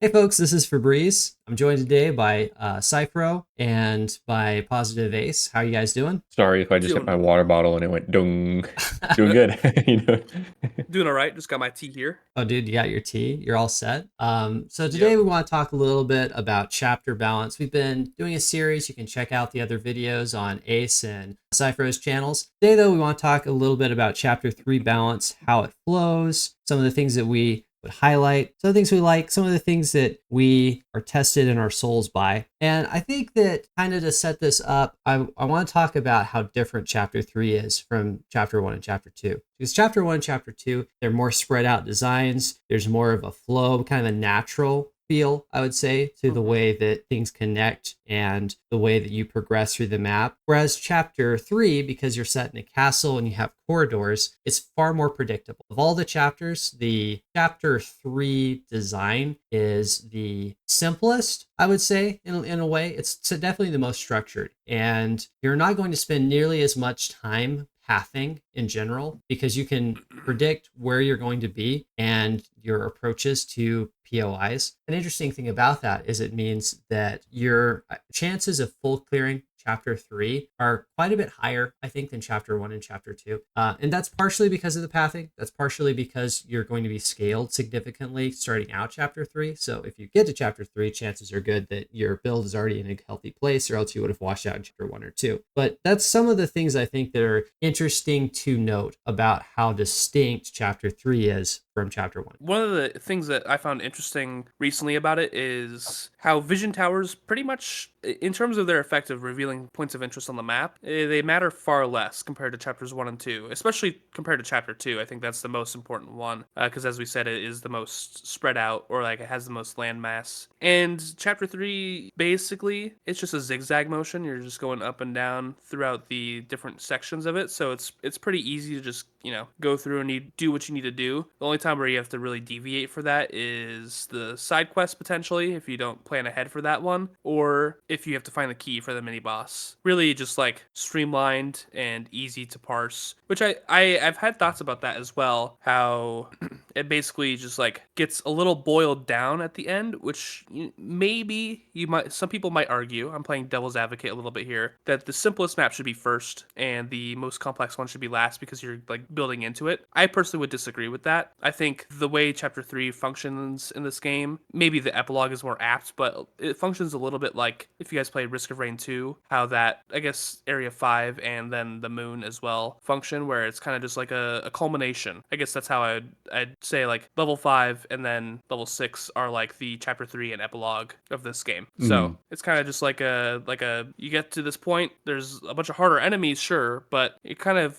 Hey folks, this is Fabrice. I'm joined today by Syphro and by Positive4ce. How are you guys doing? Sorry if I just hit Doing my water bottle and it went dung. Doing good. you know. doing all right. Just got my tea here. Oh, dude, you got your tea. You're all set. So today Yep. we want to talk a little bit about chapter balance. We've been doing a series. You can check out the other videos on Ace and Syphro's channels. Today, though, we want to talk a little bit about chapter 3 balance, how it flows, some of the things that we would highlight, some of the things we like, some of the things that we are tested in our souls by. And I think that kind of to set this up, I want to talk about how different chapter 3 is from chapter 1 and chapter 2. Because chapter 1 and chapter 2, they're more spread out designs. There's more of a flow, kind of a natural feel, I would say, to the way that things connect and the way that you progress through the map. Whereas chapter 3, because you're set in a castle and you have corridors, it's far more predictable. Of all the chapters, the chapter 3 design is the simplest, I would say, in a way. It's definitely the most structured. And you're not going to spend nearly as much time pathing in general because you can predict where you're going to be and your approaches to POIs. An interesting thing about that is it means that your chances of full clearing chapter 3 are quite a bit higher, I think, than chapter 1 and chapter 2. And that's partially because of the pathing. That's partially because you're going to be scaled significantly starting out chapter 3. So if you get to chapter 3, chances are good that your build is already in a healthy place, or else you would have washed out in chapter 1 or 2. But that's some of the things I think that are interesting to note about how distinct chapter 3 is from chapter 1. One of the things that I found interesting recently about it is how vision towers pretty much, in terms of their effect of revealing points of interest on the map, they matter far less compared to chapters 1 and 2, especially compared to chapter 2. I think that's the most important one because, as we said, it is the most spread out, or like it has the most landmass. And chapter 3, basically, it's just a zigzag motion. You're just going up and down throughout the different sections of it, so it's pretty easy to just go through and you do what you need to do. The only time where you have to really deviate for that is the side quest, potentially, if you don't plan ahead for that one, or if you have to find the key for the mini boss. Really just like streamlined and easy to parse, which I've had thoughts about that as well, how it basically just like gets a little boiled down at the end, which maybe you might, some people might argue, I'm playing devil's advocate a little bit here, that the simplest map should be first and the most complex one should be last because you're like building into it. I personally would disagree with that. I think the way chapter 3 functions in this game, maybe the epilogue is more apt, but it functions a little bit like if you guys played Risk of Rain 2, how that, I guess, area 5 and then the moon as well function, where it's kind of just like a culmination. I guess that's how I'd say, like level 5 and then level 6 are like the chapter 3 and epilogue of this game. So Mm. it's kind of just like a you get to this point, there's a bunch of harder enemies, sure, but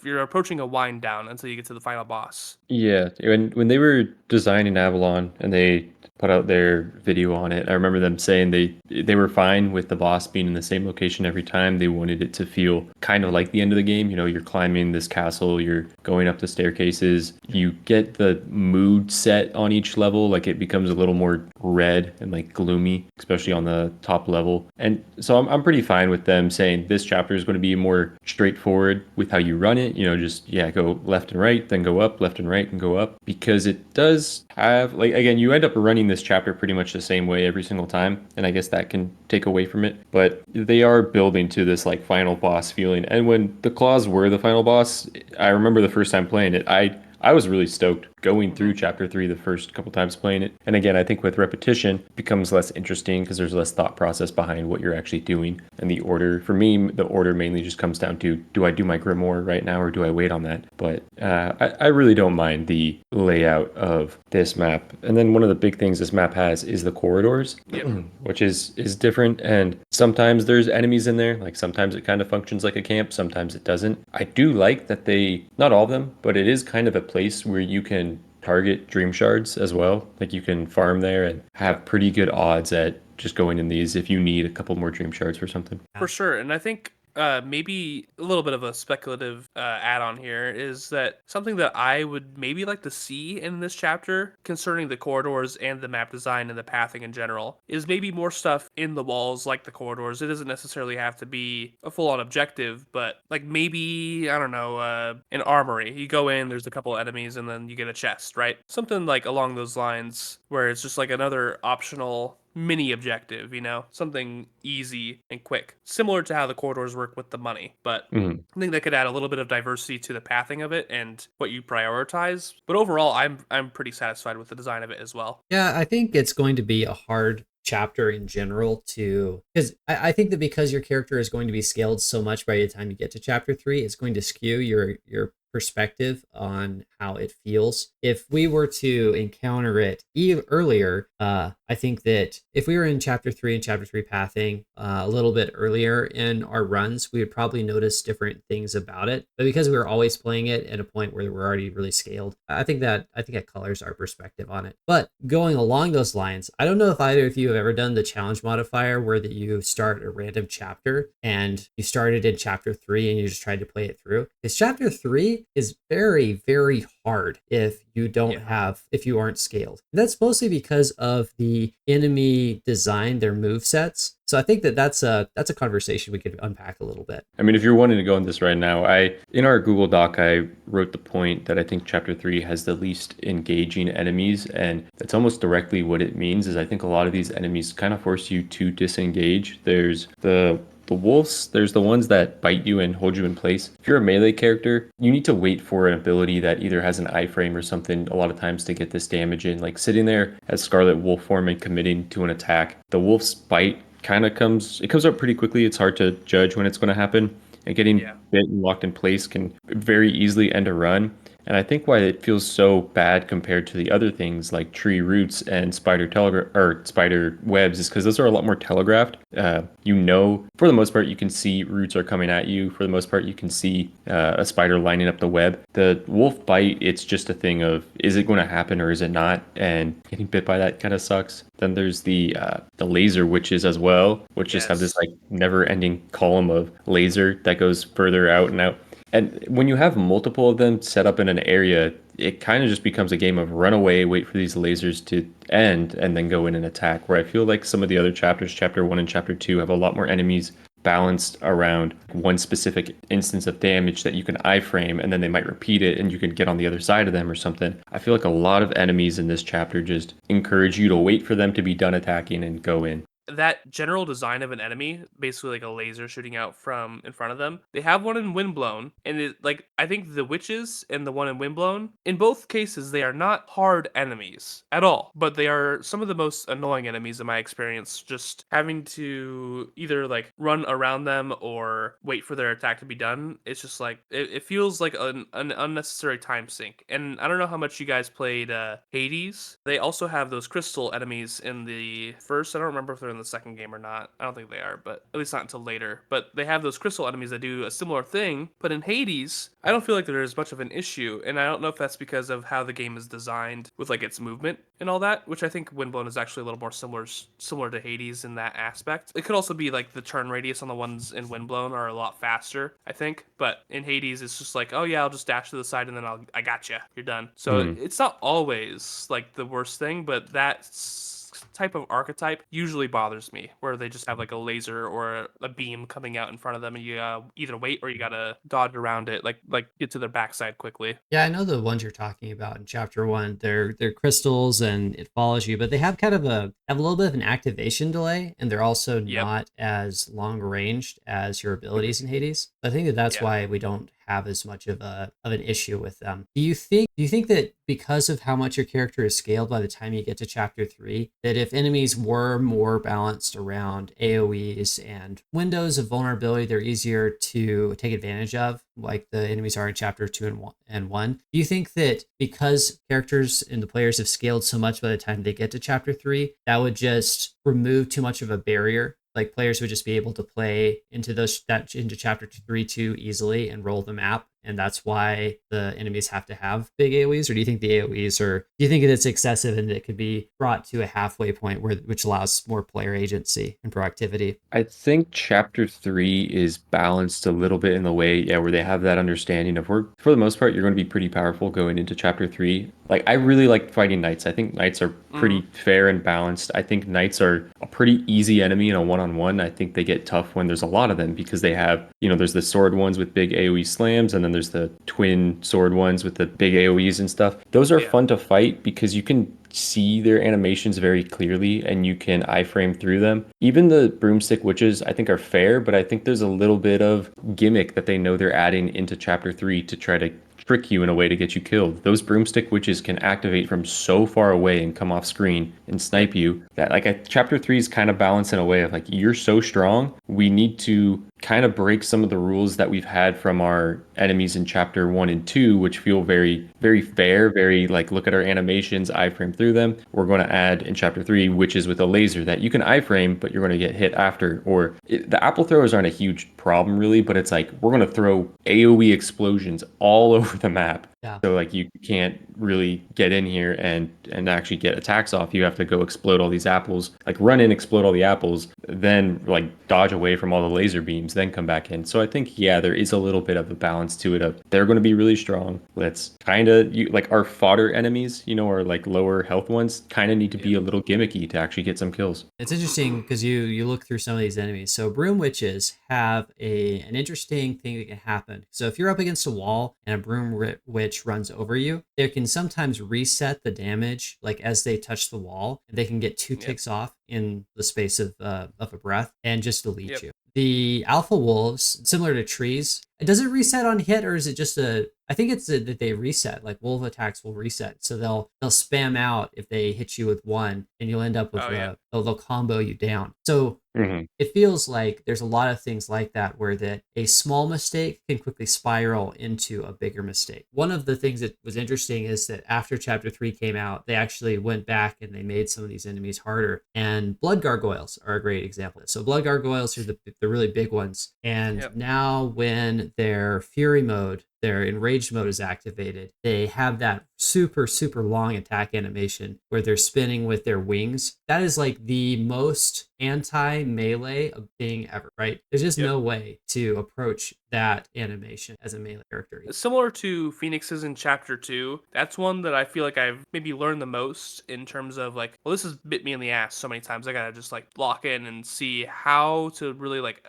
you're approaching a wind down until you get to the final boss. Yeah, when they were designing Avalon and they put out their video on it, I remember them saying they were fine with the boss being in the same location every time. They wanted it to feel kind of like the end of the game. You know, you're climbing this castle, you're going up the staircases, you get the mood set on each level, like it becomes a little more red and like gloomy, especially on the top level. And so I'm pretty fine with them saying this chapter is going to be more straightforward with how you run it. You know, just yeah, go left and right, then go up, left and right, and go up, because it does have, like, again, you end up running this chapter pretty much the same way every single time, and I guess that can take away from it. But they are building to this like final boss feeling. And when the claws were the final boss, I remember the first time playing it, I was really stoked going through Mm-hmm. chapter 3 the first couple times playing it. And again, I think with repetition it becomes less interesting because there's less thought process behind what you're actually doing. And the order, for me, the order mainly just comes down to, do I do my grimoire right now or do I wait on that? But I really don't mind the layout of this map. And then one of the big things this map has is the corridors, Yep. which is different. And sometimes there's enemies in there. Like sometimes it kind of functions like a camp, sometimes it doesn't. I do like that they, not all of them, but it is kind of a place where you can target dream shards as well. Like you can farm there and Yeah. have pretty good odds at just going in these if you need a couple more dream shards for something. For sure. And I think maybe a little bit of a speculative add-on here is that something that I would maybe like to see in this chapter concerning the corridors and the map design and the pathing in general is maybe more stuff in the walls like the corridors. It doesn't necessarily have to be a full-on objective, but like maybe, I don't know, an armory. You go in, there's a couple enemies, and then you get a chest, right? Something like along those lines where it's just like another optional mini objective, something easy and quick, similar to how the corridors work with the money. But Mhm. I think that could add a little bit of diversity to the pathing of it and what you prioritize. But overall, I'm pretty satisfied with the design of it as well. Yeah, I think it's going to be a hard chapter in general to, because I think that because your character is going to be scaled so much by the time you get to chapter 3, it's going to skew your perspective on how it feels. If we were to encounter it earlier, I think that if we were in chapter 3 and chapter 3 pathing a little bit earlier in our runs, we would probably notice different things about it. But because we were always playing it at a point where we're already really scaled, I think it colors our perspective on it. But going along those lines, I don't know if either of you have ever done the challenge modifier where that you start a random chapter and you started in chapter 3 and you just tried to play it through. Because chapter 3 is very, very hard if you don't if you aren't scaled. And that's mostly because of the enemy design, their move sets. So I think that's a conversation we could unpack a little bit. I mean, if you're wanting to go in this right now, in our Google Doc, I wrote the point that I think Chapter 3 has the least engaging enemies, and that's almost directly what it means. Is I think a lot of these enemies kind of force you to disengage. There's the wolves, there's the ones that bite you and hold you in place. If you're a melee character, you need to wait for an ability that either has an iframe or something a lot of times to get this damage in. Like sitting there as Scarlet Wolf form and committing to an attack. The wolf's bite kind of comes up pretty quickly. It's hard to judge when it's going to happen. And getting bit and locked in place can very easily end a run. And I think why it feels so bad compared to the other things like tree roots and spider webs is because those are a lot more telegraphed. For the most part, you can see roots are coming at you. For the most part, you can see a spider lining up the web. The wolf bite, it's just a thing of, is it going to happen or is it not? And getting bit by that kind of sucks. Then there's the laser witches as well, which just have this like never-ending column of laser that goes further out and out. And when you have multiple of them set up in an area, it kind of just becomes a game of run away, wait for these lasers to end, and then go in and attack. Where I feel like some of the other chapters, chapter 1 and chapter 2, have a lot more enemies balanced around one specific instance of damage that you can iframe, and then they might repeat it and you can get on the other side of them or something. I feel like a lot of enemies in this chapter just encourage you to wait for them to be done attacking and go in. That general design of an enemy, basically like a laser shooting out from in front of them. They have one in Windblown, and I think the witches and the one in Windblown, in both cases, they are not hard enemies at all, but they are some of the most annoying enemies in my experience. Just having to either like run around them or wait for their attack to be done. It's just like it feels like an unnecessary time sink. And I don't know how much you guys played Hades. They also have those crystal enemies in the first. I don't remember if they're in the second game or not. I don't think they are, but at least not until later. But they have those crystal enemies that do a similar thing. But in Hades, I don't feel like there is much of an issue, and I don't know if that's because of how the game is designed with like its movement and all that, which I think Windblown is actually a little more similar to Hades in that aspect. It could also be like the turn radius on the ones in Windblown are a lot faster, I think. But in Hades, it's just like, oh yeah, I'll just dash to the side and then I gotcha, you're done. So it's not always like the worst thing, but that's type of archetype usually bothers me, where they just have like a laser or a beam coming out in front of them, and you either wait or you gotta dodge around it, like get to their backside quickly. Yeah, I know the ones you're talking about in chapter 1. They're crystals and it follows you, but they have kind of have a little bit of an activation delay, and they're also not as long ranged as your abilities in Hades. I think that's why we don't have as much of an issue with them. Do you think that because of how much your character is scaled by the time you get to chapter 3, that if enemies were more balanced around AoEs and windows of vulnerability, they're easier to take advantage of, like the enemies are in chapter 2 and 1? Do you think that because characters and the players have scaled so much by the time they get to chapter 3, that would just remove too much of a barrier? Like players would just be able to play into chapter 3 too easily and roll the map and that's why the enemies have to have big AoEs? Or do you think the AoEs do you think it's excessive and it could be brought to a halfway point which allows more player agency and proactivity? I think chapter 3 is balanced a little bit in the way, yeah, where they have that understanding of we're, for the most part, you're going to be pretty powerful going into chapter 3. Like, I really like fighting knights. I think knights are pretty fair and balanced. I think knights are a pretty easy enemy in a one-on-one. I think they get tough when there's a lot of them because they have, there's the sword ones with big AoE slams, and then there's the twin sword ones with the big AoEs and stuff. Those are fun to fight because you can see their animations very clearly and you can iframe through them. Even the broomstick witches I think are fair, but I think there's a little bit of gimmick that they know they're adding into chapter 3 to try to trick you in a way to get you killed. Those broomstick witches can activate from so far away and come off screen and snipe you that chapter 3 is kind of balanced in a way of like, you're so strong, we need to kind of break some of the rules that we've had from our enemies in chapter 1 and 2, which feel very, very fair, very like, look at our animations, iframe through them. We're going to add in chapter 3 witches with a laser that you can iframe, but you're going to get hit after. Or the apple throwers aren't a huge problem really, but it's like, we're going to throw AoE explosions all over the map. Yeah. So like you can't really get in here and actually get attacks off. You have to go explode all these apples, like run in, explode all the apples, then like dodge away from all the laser beams, then come back in. So I think, yeah, there is a little bit of a balance to it of they're going to be really strong. Let's kind of, like our fodder enemies, or like lower health ones kind of need to be a little gimmicky to actually get some kills. It's interesting because you look through some of these enemies. So broom witches have an interesting thing that can happen. So if you're up against a wall and a broom witch runs over you, they can sometimes reset the damage like as they touch the wall. They can get 2 ticks off in the space of a breath and just delete you. The alpha wolves, similar to trees, does it reset on hit, or is it just I think it's that they reset, like wolf attacks will reset. So they'll spam out if they hit you with one and you'll end up with they'll combo you down. So it feels like there's a lot of things like that where that a small mistake can quickly spiral into a bigger mistake. One of the things that was interesting is that after chapter 3 came out, they actually went back and they made some of these enemies harder. And blood gargoyles are a great example. So blood gargoyles are the really big ones. And now when their fury mode, their enraged mode is activated, they have that super, super long attack animation where they're spinning with their wings. That is like the most anti-melee thing ever, right? There's just no way to approach that animation as a melee character. Similar to Phoenix's in chapter 2, that's one that I feel like I've maybe learned the most in terms of like, well, this has bit me in the ass so many times. I gotta just like lock in and see how to really like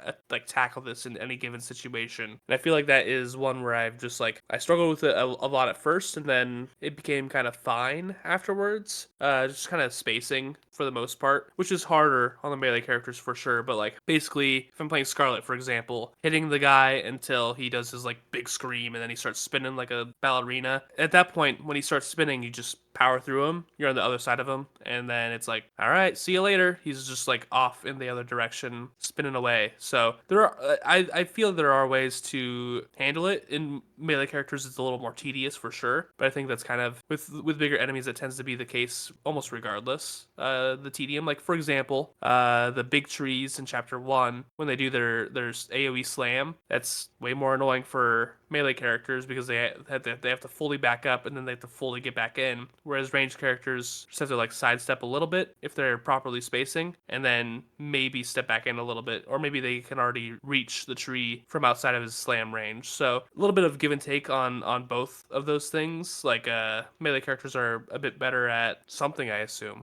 tackle this in any given situation. And I feel like that is one where I've just like, I struggled with it a lot at first, and then it became kind of fine afterwards. Just kind of spacing for the most part, which is harder on the melee characters for sure. But like basically, if I'm playing Scarlet, for example, hitting the guy until he does his like big scream and then he starts spinning like a ballerina. At that point, when he starts spinning, you just power through him. You're on the other side of him, and then it's like, all right, see you later. He's just like off in the other direction, spinning away. So there are, I feel there are ways to handle it. In melee characters, it's a little more tedious for sure, but I think that's kind of with bigger enemies, it tends to be the case almost regardless. The tedium, like for example, the big trees in chapter 1, when they do their AoE slam, that's way more annoying for melee characters because they have to fully back up and then they have to fully get back in. Whereas ranged characters just have to like sidestep a little bit if they're properly spacing, and then maybe step back in a little bit, or maybe they can already reach the tree from outside of his slam range. So a little bit of give and take on both of those things. Like melee characters are a bit better at something, I assume.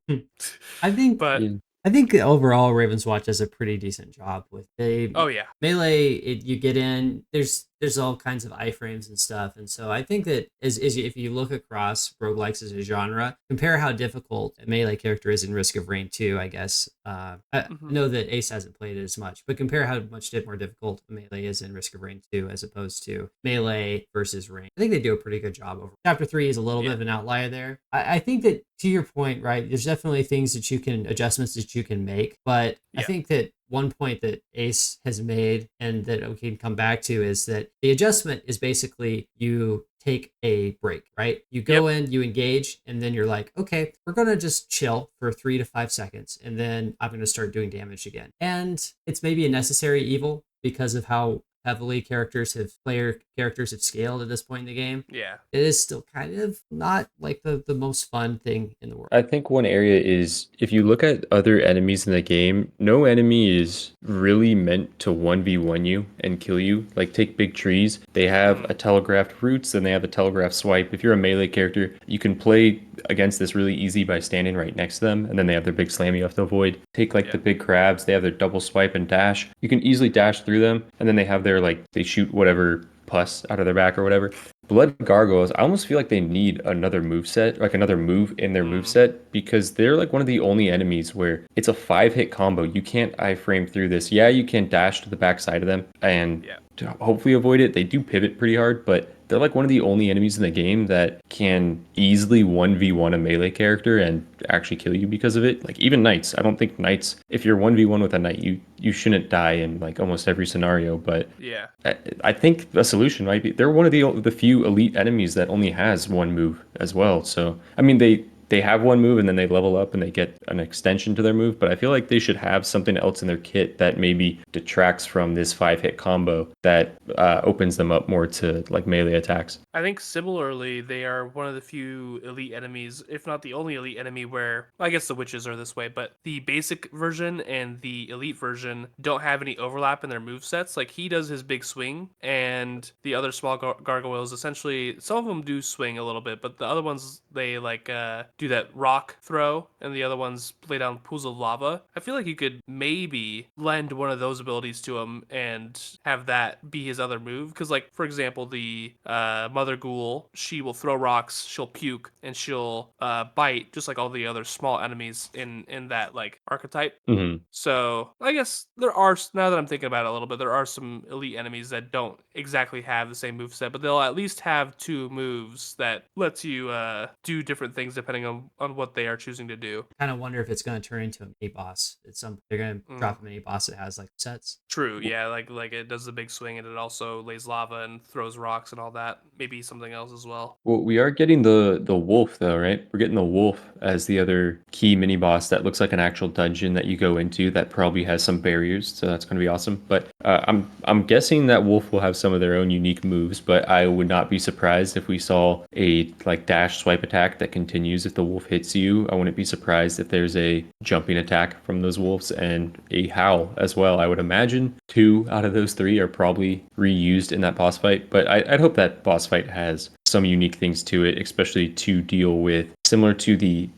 I think, but I think overall Ravenswatch does a pretty decent job with melee. You get in, there's all kinds of iframes and stuff, and so I think that if you look across roguelikes as a genre, compare how difficult a melee character is in Risk of Rain 2, I guess. I know that Ace hasn't played it as much, but compare how much more difficult melee is in Risk of Rain 2 as opposed to melee versus Rain. I think they do a pretty good job over. Chapter 3 is a little bit of an outlier there. I think that, to your point, right, there's definitely things that adjustments that you can make, but I think that one point that Ace has made and that we can come back to is that the adjustment is basically you take a break, right? You go in, you engage, and then you're like, okay, we're going to just chill for 3 to 5 seconds, and then I'm going to start doing damage again. And it's maybe a necessary evil because of how heavily player characters have scaled at this point in the game, Yeah. it is still kind of not like the most fun thing in the world. I think one area is if you look at other enemies in the game, no enemy is really meant to 1v1 you and kill you. Like, take big trees. They have a telegraphed roots, and they have a telegraphed swipe. If you're a melee character, you can play against this really easy by standing right next to them, and then they have their big slam you have to avoid. Take like the big crabs, they have their double swipe and dash. You can easily dash through them, and then they have their like they shoot whatever pus out of their back or whatever. Blood gargoyles, I almost feel like they need another move set, like another move in their move set, because they're like one of the only enemies where it's a 5-hit combo. You can't iframe through this. Yeah, you can dash to the back side of them and to hopefully avoid it. They do pivot pretty hard, but they're like one of the only enemies in the game that can easily 1v1 a melee character and actually kill you because of it. Like, even knights. I don't think knights, if you're 1v1 with a knight, you shouldn't die in like almost every scenario, but Yeah. I think a solution might be they're one of the few elite enemies that only has one move as well. So I mean they have one move and then they level up and they get an extension to their move, but I feel like they should have something else in their kit that maybe detracts from this 5-hit combo that opens them up more to like melee attacks. I think similarly, they are one of the few elite enemies, if not the only elite enemy where, I guess the witches are this way, but the basic version and the elite version don't have any overlap in their movesets. Like, he does his big swing, and the other small gargoyles, essentially, some of them do swing a little bit, but the other ones, they like do that rock throw, and the other ones lay down pools of lava. I feel like you could maybe lend one of those abilities to him and have that be his other move. Because, like, for example, the Mother Ghoul, she will throw rocks, she'll puke, and she'll bite, just like all the other small enemies in that like archetype. Mm-hmm. So I guess there are, now that I'm thinking about it a little bit, there are some elite enemies that don't exactly have the same moveset, but they'll at least have two moves that lets you do different things depending on what they are choosing to do. Kind of wonder if it's going to turn into a mini boss. They're going to drop a mini boss that has like sets. True, yeah, like it does the big swing and it also lays lava and throws rocks and all that. Maybe something else as well. Well, we are getting the wolf though, right? We're getting the wolf as the other key mini boss that looks like an actual dungeon that you go into that probably has some barriers, so that's going to be awesome. But I'm guessing that wolf will have some of their own unique moves, but I would not be surprised if we saw a like dash swipe attack that continues if the wolf hits you. I wouldn't be surprised if there's a jumping attack from those wolves and a howl as well. I would imagine 2 out of those 3 are probably reused in that boss fight, but I'd hope that boss fight has some unique things to it, especially to deal with, similar to the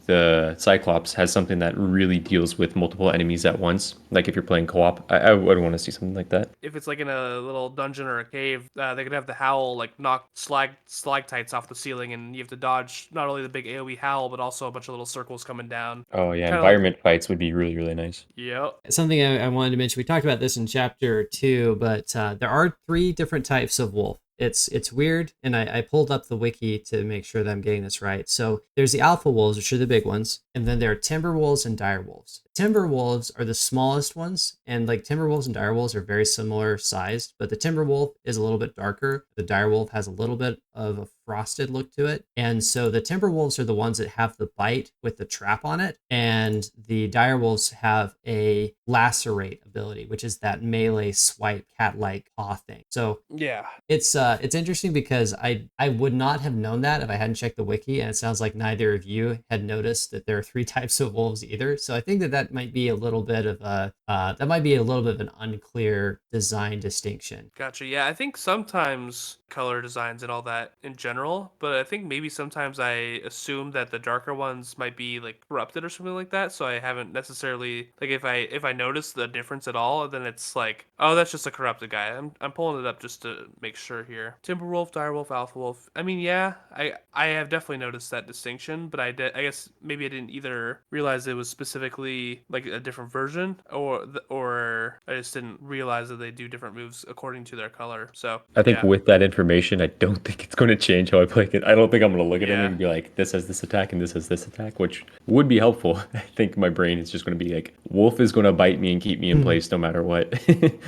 Cyclops has something that really deals with multiple enemies at once. Like if you're playing co-op, I would want to see something like that. If it's like in a little dungeon or a cave, they could have the howl like knock stalactites off the ceiling, and you have to dodge not only the big AoE howl, but also a bunch of little circles coming down. Oh yeah, Kinda environment fights would be really, really nice. Yep. Something I wanted to mention, we talked about this in chapter 2, but there are 3 different types of wolf. It's weird, and I pulled up the wiki to make sure that I'm getting this right. So there's the alpha wolves, which are the big ones, and then there are timber wolves and dire wolves. Timber wolves are the smallest ones, and like timber wolves and dire wolves are very similar sized, but the timber wolf is a little bit darker. The dire wolf has a little bit of a frosted look to it. And so the timber wolves are the ones that have the bite with the trap on it, and the dire wolves have a lacerate ability, which is that melee swipe cat-like paw thing. So Yeah. it's interesting because I would not have known that if I hadn't checked the wiki, and it sounds like neither of you had noticed that there are 3 types of wolves either. So I think that might be a little bit of an unclear design distinction. Gotcha. Yeah, I think sometimes color designs and all that in general, but I think maybe sometimes I assume that the darker ones might be like corrupted or something like that. So I haven't necessarily like if I notice the difference at all, then it's like, oh, that's just a corrupted guy. I'm pulling it up just to make sure here. Timberwolf, Direwolf, Alpha Wolf. I mean, yeah, I have definitely noticed that distinction, but I guess maybe I didn't either realize it was specifically like a different version, or I just didn't realize that they do different moves according to their color. So I think yeah. with that information information, I don't think it's going to change how I play it. I don't think I'm going to look at them Yeah. and be like, this has this attack and this has this attack, which would be helpful. I think my brain is just going to be like, Wolf is going to bite me and keep me in place no matter what.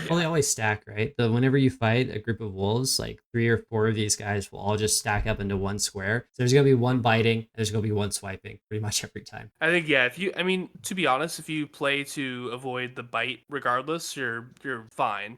Well, they always stack, right? So whenever you fight a group of wolves, like 3 or 4 of these guys will all just stack up into one square. So there's gonna be one biting, and there's gonna be one swiping, pretty much every time. I think yeah. To be honest, if you play to avoid the bite, regardless, you're fine.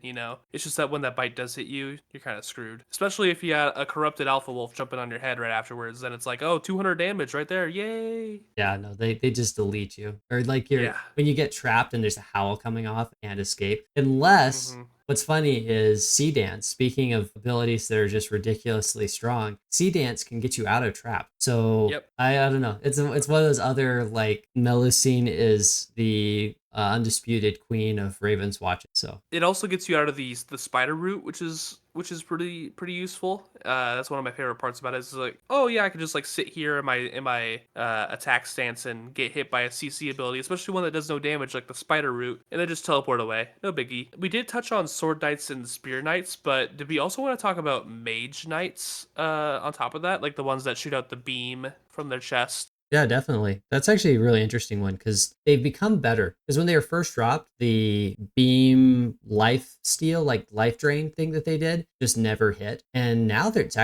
It's just that when that bite does hit you, you're kind of screwed. Especially if you had a corrupted alpha wolf jumping on your head right afterwards, then it's like, oh, 200 damage right there, yay! Yeah, no, they just delete you, or like when you get trapped and there's a howl coming off and escape, unless. What's funny is Sea Dance, speaking of abilities that are just ridiculously strong, Sea Dance can get you out of trap. So I don't know. It's one of those other, like, Melusine is the undisputed queen of ravenswatch. So it also gets you out of the spider route, which is pretty useful. That's one of my favorite parts about it. Is like, oh yeah, I can just like sit here in my attack stance and get hit by a CC ability, especially one that does no damage like the spider route, and then just teleport away. No biggie. We did touch on sword knights and spear knights, but did we also want to talk about mage knights on top of that, like the ones that shoot out the beam from their chest? yeah, definitely. That's actually a really interesting one because they've become better. Because when they were first dropped, the beam life steal, like life drain thing that they did, just never hit. And now that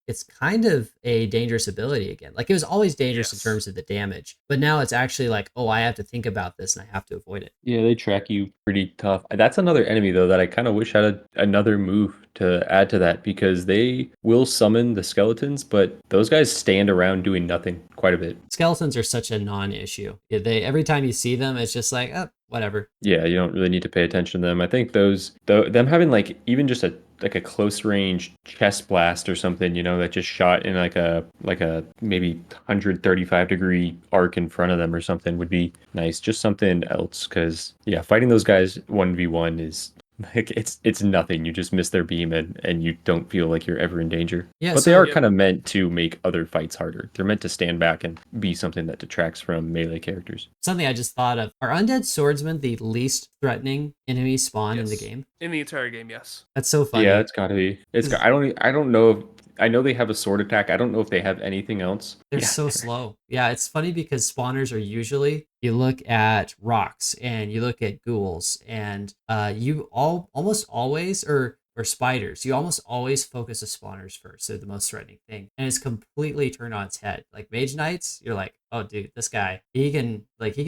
it's kind of a dangerous ability again. Like, it was always dangerous in terms of the damage, but now it's actually like, oh, I have to think about this and I have to avoid it. Yeah, they track you pretty tough. That's another enemy though that I kind of wish had another move to add to that, because they will summon the skeletons, but those guys stand around doing nothing quite a bit. Skeletons are such a non-issue. They every time you see them, it's just like, oh, whatever. Yeah, you don't really need to pay attention to them. I think them having like even just a close range chest blast or something, that just shot in like a maybe 135-degree arc in front of them or something would be nice. Just something else, because yeah, fighting those guys 1v1 is like it's nothing. You just miss their beam and you don't feel like you're ever in danger. Yeah, but they are kind of meant to make other fights harder. They're meant to stand back and be something that detracts from melee characters. Something I just thought of. Are undead swordsmen the least threatening enemy spawn in the game? In the entire game, yes. That's so funny. Yeah, it's gotta be. I don't know if I know they have a sword attack. I don't know if they have anything else. They're so slow. Yeah, it's funny because spawners are usually, you look at rocks and you look at ghouls and you almost always, or spiders, you almost always focus the spawners first. They're the most threatening thing. And it's completely turned on its head. Like mage knights, you're like, oh dude, this guy, he can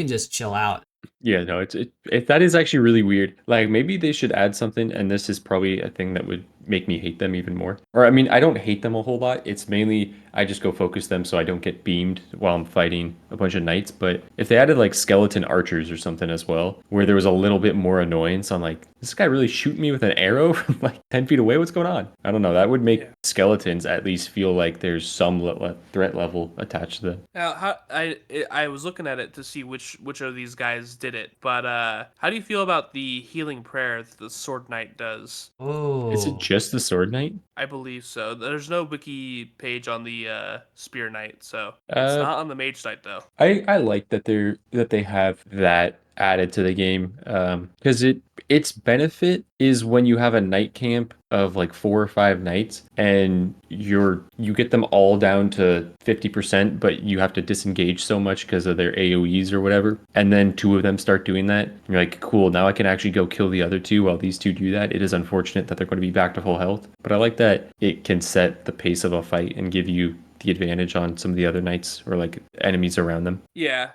just chill out. Yeah, no, that is actually really weird. Like, maybe they should add something, and this is probably a thing that would make me hate them even more. Or I mean, I don't hate them a whole lot. It's mainly I just go focus them so I don't get beamed while I'm fighting a bunch of knights. But if they added like skeleton archers or something as well, where there was a little bit more annoyance on like, this guy really shooting me with an arrow from like 10 feet away? What's going on? I don't know. That would make skeletons at least feel like there's some threat level attached to them. Now, I was looking at it to see which of these guys did it, but how do you feel about the healing prayer that the sword knight does? Oh, Is it just the sword knight? I believe so. There's no wiki page on the spear knight, so it's not on the mage knight though. I like that they have that added to the game, because its benefit is when you have a night camp of like 4 or 5 knights and you get them all down to 50%, but you have to disengage so much because of their AoEs or whatever, and then 2 of them start doing that. You're like, cool, now I can actually go kill the other 2 while these 2 do that. It is unfortunate that they're going to be back to full health, but I like that it can set the pace of a fight and give you the advantage on some of the other knights or like enemies around them. Yeah.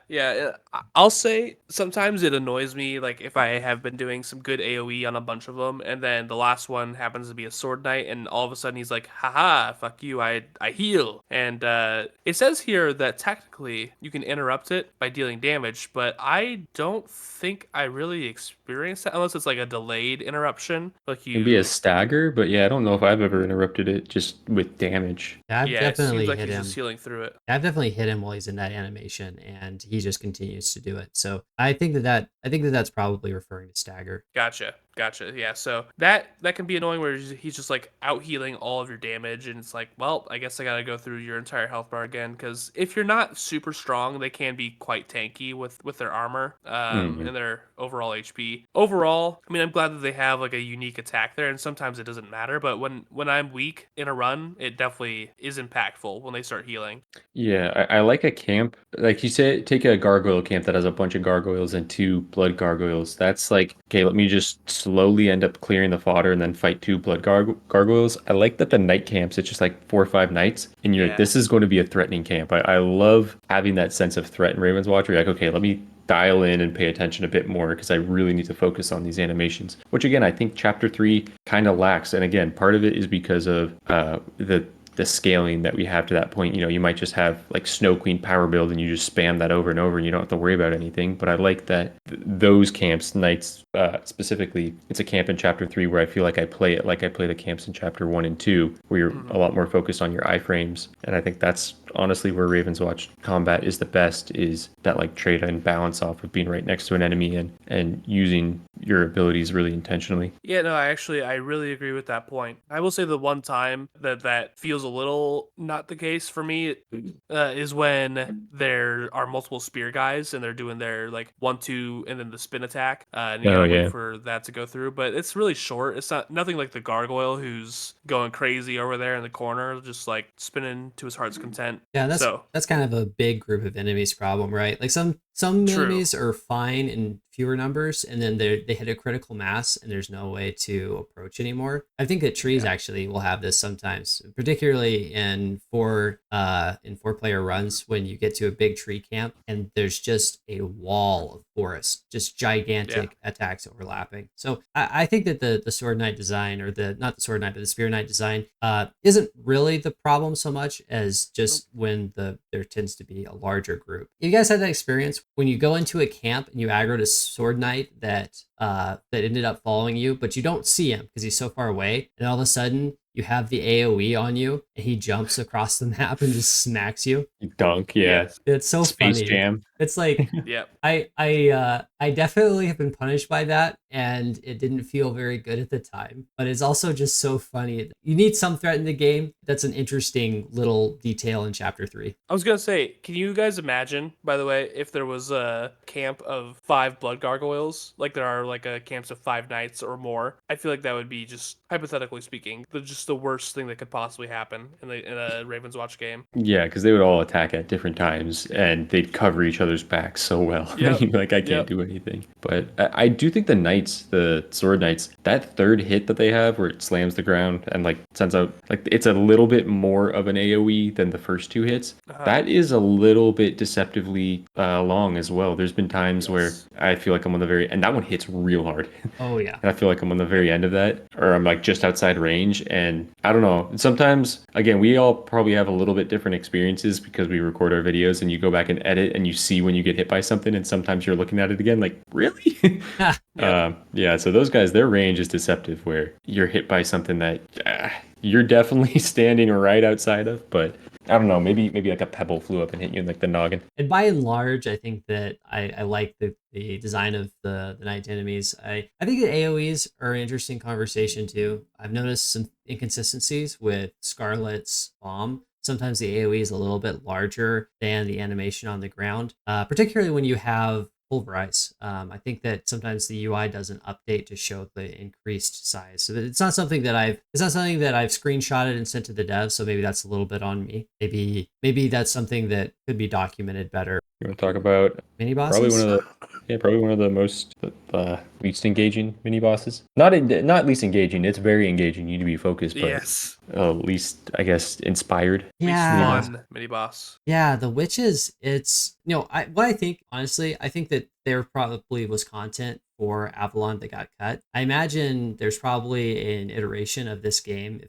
I'll say sometimes it annoys me, like if I have been doing some good AoE on a bunch of them, and then the last one happens to be a sword knight, and all of a sudden he's like, haha, fuck you, I heal. And it says here that technically you can interrupt it by dealing damage, but I don't think I really experienced that unless it's like a delayed interruption. Like you It'd be a stagger, but yeah, I don't know if I've ever interrupted it just with damage. I've it definitely seems like hit he's him. just healing through it. I've definitely hit him while he's in that animation, and he just continues to do it. So I think that's probably referring to stagger. Gotcha. Gotcha. Yeah. So that can be annoying where he's just like out healing all of your damage, and it's like, well, I guess I gotta go through your entire health bar again. Because if you're not super strong, they can be quite tanky with their armor, Mhm. and their overall HP. Overall, I mean, I'm glad that they have like a unique attack there, and sometimes it doesn't matter. But when I'm weak in a run, it definitely is impactful when they start healing. Yeah, I like a camp. Like you said, take a gargoyle camp that has a bunch of gargoyles and two blood gargoyles. That's like, okay, let me just slowly end up clearing the fodder and then fight two blood gargoyles. I like that the night camps, it's just like 4 or 5 nights. And you're like, Yeah. this is going to be a threatening camp. I love having that sense of threat in Raven's Watch. Where you're like, okay, let me dial in and pay attention a bit more because I really need to focus on these animations, which again, I think chapter 3 kind of lacks. And again, part of it is because of the scaling that we have to that point. You might just have like Snow Queen power build and you just spam that over and over and you don't have to worry about anything. But I like that those camps, knights specifically, it's a camp in chapter 3 where I feel like I play it like I play the camps in chapter 1 and 2, where you're Mhm. a lot more focused on your iframes. And I think that's honestly where Raven's Watch combat is the best, is that like trade and balance off of being right next to an enemy and using your abilities really intentionally. Yeah, no, I really agree with that point. I will say the one time that feels a little not the case for me is when there are multiple spear guys and they're doing their like 1-2 and then the spin attack, and you Oh gotta wait yeah. for that to go through. But it's really short. It's not nothing like the gargoyle who's going crazy over there in the corner, just like spinning to his heart's content. Yeah, So that's kind of a big group of enemies problem, right? Like some true. enemies are fine in fewer numbers, and then they hit a critical mass, and there's no way to approach anymore. I think that trees Yeah. actually will have this sometimes, particularly in 4 player runs when you get to a big tree camp and there's just a wall of forest, just Yeah. gigantic attacks overlapping. So I think that the sword knight design, or the not the sword knight but the spear knight design, isn't really the problem so much as Nope. just when there tends to be a larger group. You guys had that experience when you go into a camp and you aggroed a sword knight that ended up following you, but you don't see him because he's so far away, and all of a sudden you have the AoE on you and he jumps across the map and just smacks you. Dunk, yeah. Yes. It's so Space funny. Jam. It's like Yep. I definitely have been punished by that, and it didn't feel very good at the time. But it's also just so funny. You need some threat in the game. That's an interesting little detail in chapter 3. I was gonna say, can you guys imagine, by the way, if there was a camp of 5 blood gargoyles, like there are like a camps of 5 knights or more? I feel like that would be, just hypothetically speaking, just the worst thing that could possibly happen in a Ravens Watch game. Yeah, because they would all attack at different times and they'd cover each other's backs so well. Yep. You'd be like, I can't Yep. do anything. But I do think the knights, the sword knights, that third hit that they have where it slams the ground and like sends out, like it's a little bit more of an AoE than the first 2 hits. Uh-huh. That is a little bit deceptively long as well. There's been times where Yes. I feel like I'm on the very, and that one hits real hard. Oh yeah. And I feel like I'm on the very end of that, or I'm like just outside range. And I don't know. Sometimes, again, we all probably have a little bit different experiences because we record our videos and you go back and edit and you see when you get hit by something. And sometimes you're looking at it again, like, really? Yep. Yeah. So those guys, their range is deceptive where you're hit by something that you're definitely standing right outside of. But I don't know. Maybe like a pebble flew up and hit you in like the noggin. And by and large, I think that I like the design of the knight enemies. I think that AoEs are an interesting conversation too. I've noticed some inconsistencies with Scarlet's bomb. Sometimes the AoE is a little bit larger than the animation on the ground, particularly when you have pulverize. I think that sometimes the UI doesn't update to show the increased size. So that it's not something that I've screenshotted and sent to the devs. So maybe that's a little bit on me. Maybe that's something that could be documented better. You want to talk about Mini probably one bosses? of the probably one of the most least engaging mini bosses. Not least engaging. It's very engaging. You need to be focused, but Yes. least I guess inspired Least mini boss. fun mini boss. Yeah, the witches, it's what I think, honestly, I think that there probably was content for Avalon that got cut. I imagine there's probably an iteration of this game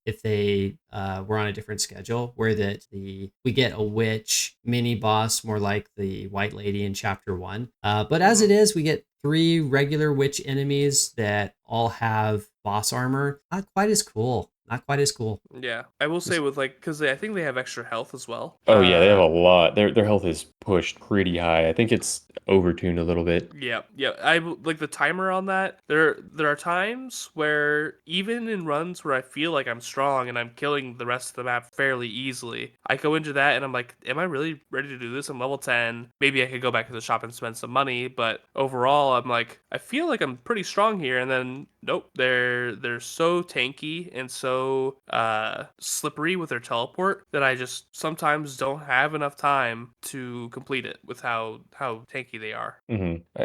if they were on a different schedule where we get a witch mini boss more like the White Lady in chapter 1. But as it is, we get 3 regular witch enemies that all have boss armor. Not quite as cool. not quite as cool. Yeah, I will say with like, because I think they have extra health as well. Oh yeah, they have a lot. Their health is pushed pretty high. I think it's overtuned a little bit. Yeah, yeah. Like the timer on that. There are times where even in runs where I feel like I'm strong and I'm killing the rest of the map fairly easily, I go into that and I'm like, am I really ready to do this? I'm level 10. Maybe I could go back to the shop and spend some money, but overall I'm like, I feel like I'm pretty strong here, and then nope, they're so tanky and so slippery with their teleport that I just sometimes don't have enough time to complete it with how tanky they are.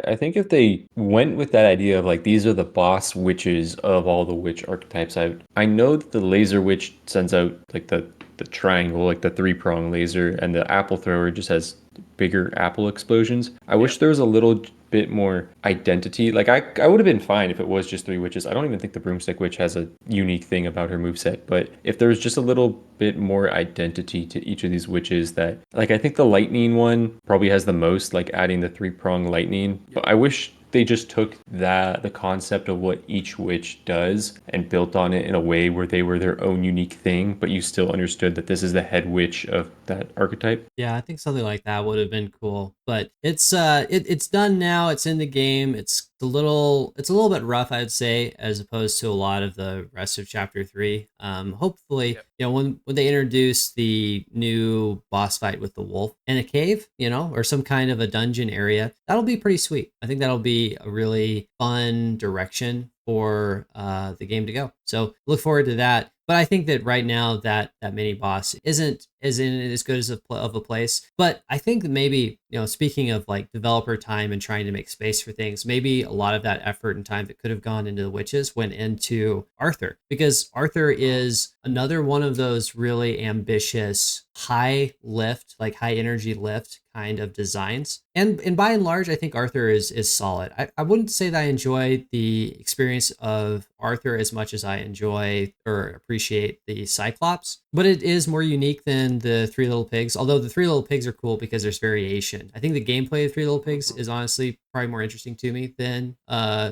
I think if they went with that idea of like these are the boss witches of all the witch archetypes, I know that the laser witch sends out like the triangle, like the three-prong laser, and the apple thrower just has bigger apple explosions. I wish there was a little bit more identity. Like I would have been fine if it was just three witches. I don't even think the broomstick witch has a unique thing about her moveset, but if there was just a little bit more identity to each of these witches that like I think the lightning one probably has the most, like adding the three-prong lightning. But I wish they just took the concept of what each witch does and built on it in a way where they were their own unique thing, but you still understood that this is the head witch of that archetype. Yeah, I think something like that would have been cool. But it's done now. It's in the game. It's a little bit rough, I'd say, as opposed to a lot of the rest of chapter 3. Hopefully, Yep. when they introduce the new boss fight with the wolf in a cave, or some kind of a dungeon area, that'll be pretty sweet. I think that'll be a really fun direction for the game to go. So look forward to that. But I think that right now that mini boss isn't as good as of a place. But I think that maybe, speaking of like developer time and trying to make space for things, maybe a lot of that effort and time that could have gone into the witches went into Arthur, because Arthur is another one of those really ambitious high lift, like high energy lift kind of designs. And by and large, I think Arthur is solid. I wouldn't say that I enjoy the experience of Arthur as much as I enjoy or appreciate the Cyclops, but it is more unique than the Three Little Pigs. Although the Three Little Pigs are cool because there's variation. I think the gameplay of Three Little Pigs is honestly probably more interesting to me than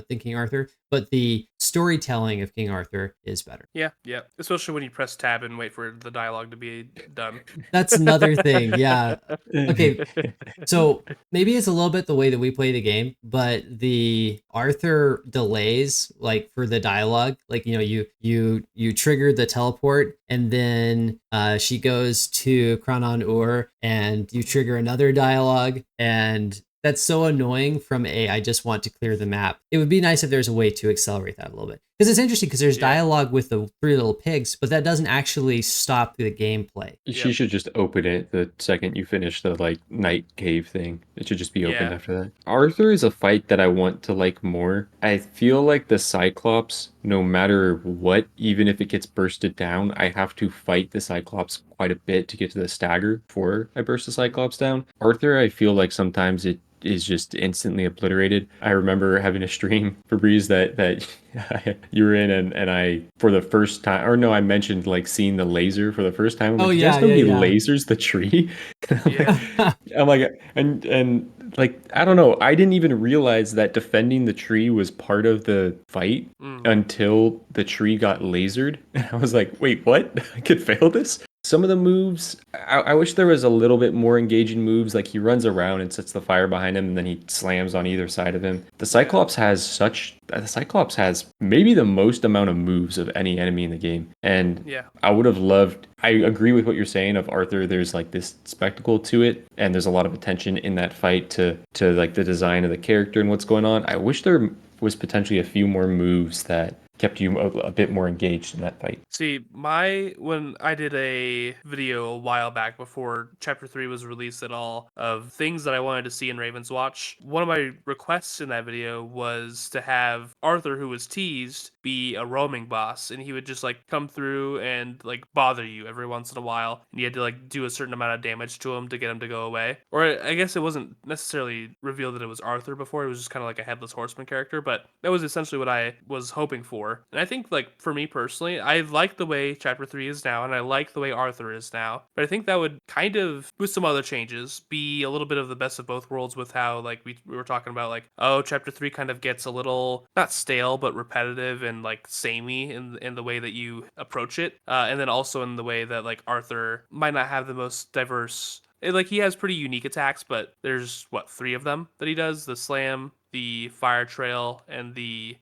King Arthur, but the storytelling of King Arthur is better. Yeah, yeah. Especially when you press tab and wait for the dialogue to be done. That's another thing. Yeah. Okay, so maybe it's a little bit the way that we play the game, but the Arthur delays, like for the dialogue, like you trigger the teleport, and then she goes to Kranon Ur, and you trigger another dialogue, and that's so annoying from I just want to clear the map. It would be nice if there's a way to accelerate that a little bit. Because it's interesting because there's dialogue with the Three Little Pigs, but that doesn't actually stop the gameplay. She should just open it the second you finish the like night cave thing. It should just be open Yeah. after that. Arthur is a fight that I want to like more. I feel like the Cyclops, no matter what, even if it gets bursted down, I have to fight the Cyclops quite a bit to get to the stagger before I burst the Cyclops down. Arthur, I feel like sometimes it is just instantly obliterated. I remember having a stream, Febreze, that you were in, and I, for the first time, or no, I mentioned like seeing the laser for the first time. I'm like, Oh "Did you yeah, guys know yeah, he yeah. lasers the tree?" Yeah. I'm like, and like, I don't know. I didn't even realize that defending the tree was part of the fight until the tree got lasered. And I was like, wait, what? I could fail this? Some of the moves, I wish there was a little bit more engaging moves. Like he runs around and sets the fire behind him, and then he slams on either side of him. The Cyclops has maybe the most amount of moves of any enemy in the game. And Yeah. I would have loved, I agree with what you're saying of Arthur. There's like this spectacle to it, and there's a lot of attention in that fight to like the design of the character and what's going on. I wish there was potentially a few more moves that kept you a bit more engaged in that fight. See, when I did a video a while back before Chapter 3 was released at all of things that I wanted to see in Ravenswatch, one of my requests in that video was to have Arthur, who was teased, be a roaming boss, and he would just like come through and like bother you every once in a while, and you had to like do a certain amount of damage to him to get him to go away. Or I guess it wasn't necessarily revealed that it was Arthur before, it was just kind of like a headless horseman character, but that was essentially what I was hoping for 4. And I think, like, for me personally, I like the way Chapter 3 is now, and I like the way Arthur is now. But I think that would kind of, with some other changes, be a little bit of the best of both worlds with how, like, we were talking about, like, oh, Chapter 3 kind of gets a little, not stale, but repetitive and, like, samey in the way that you approach it. And then also in the way that, like, Arthur might not have the most diverse, like, he has pretty unique attacks, but there's what, 3 of them that he does: the slam, the fire trail, and the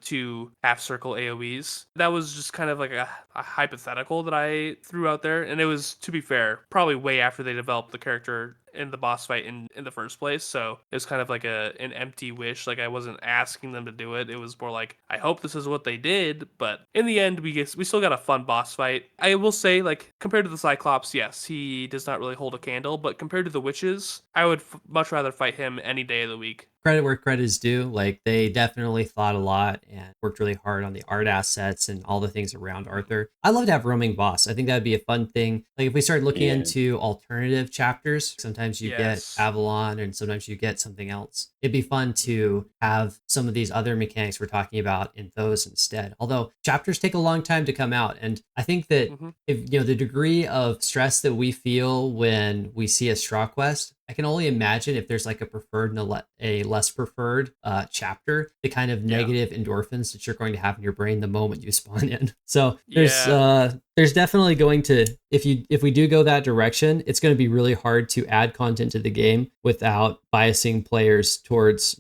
2 half circle AoEs. That was just kind of like a hypothetical that I threw out there, and it was, to be fair, probably way after they developed the character in the boss fight in the first place. So it was kind of like an empty wish. Like, I wasn't asking them to do it. It was more like, I hope this is what they did. But in the end, we still got a fun boss fight. I will say, like, compared to the Cyclops, yes, he does not really hold a candle. But compared to the witches, I would much rather fight him any day of the week. Credit where credit is due. Like, they definitely thought a lot and worked really hard on the art assets and all the things around Arthur. I love to have roaming boss. I think that'd be a fun thing. Like, if we started looking into alternative chapters, sometimes you get Avalon and sometimes you get something else. It'd be fun to have some of these other mechanics we're talking about in those instead. Although chapters take a long time to come out, and I think that if the degree of stress that we feel when we see a straw quest, I can only imagine if there's like a preferred and a less preferred chapter, the kind of negative endorphins that you're going to have in your brain the moment you spawn in. So there's definitely going to, if we do go that direction, it's going to be really hard to add content to the game without biasing players towards,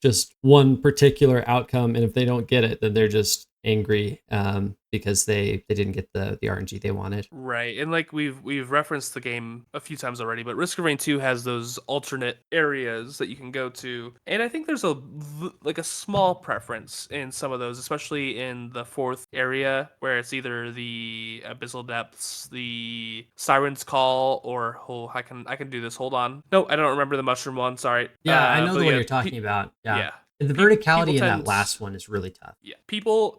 just one particular outcome. And if they don't get it, then they're just angry because they didn't get the RNG they wanted. Right. And like we've referenced the game a few times already, but Risk of Rain 2 has those alternate areas that you can go to. And I think there's a small preference in some of those, especially in the 4th area where it's either the Abyssal Depths, the Siren's Call, or I can do this. Hold on. No, I don't remember the mushroom one. Sorry. Yeah, I know the one you're talking about. Yeah. The verticality in that last one is really tough. Yeah,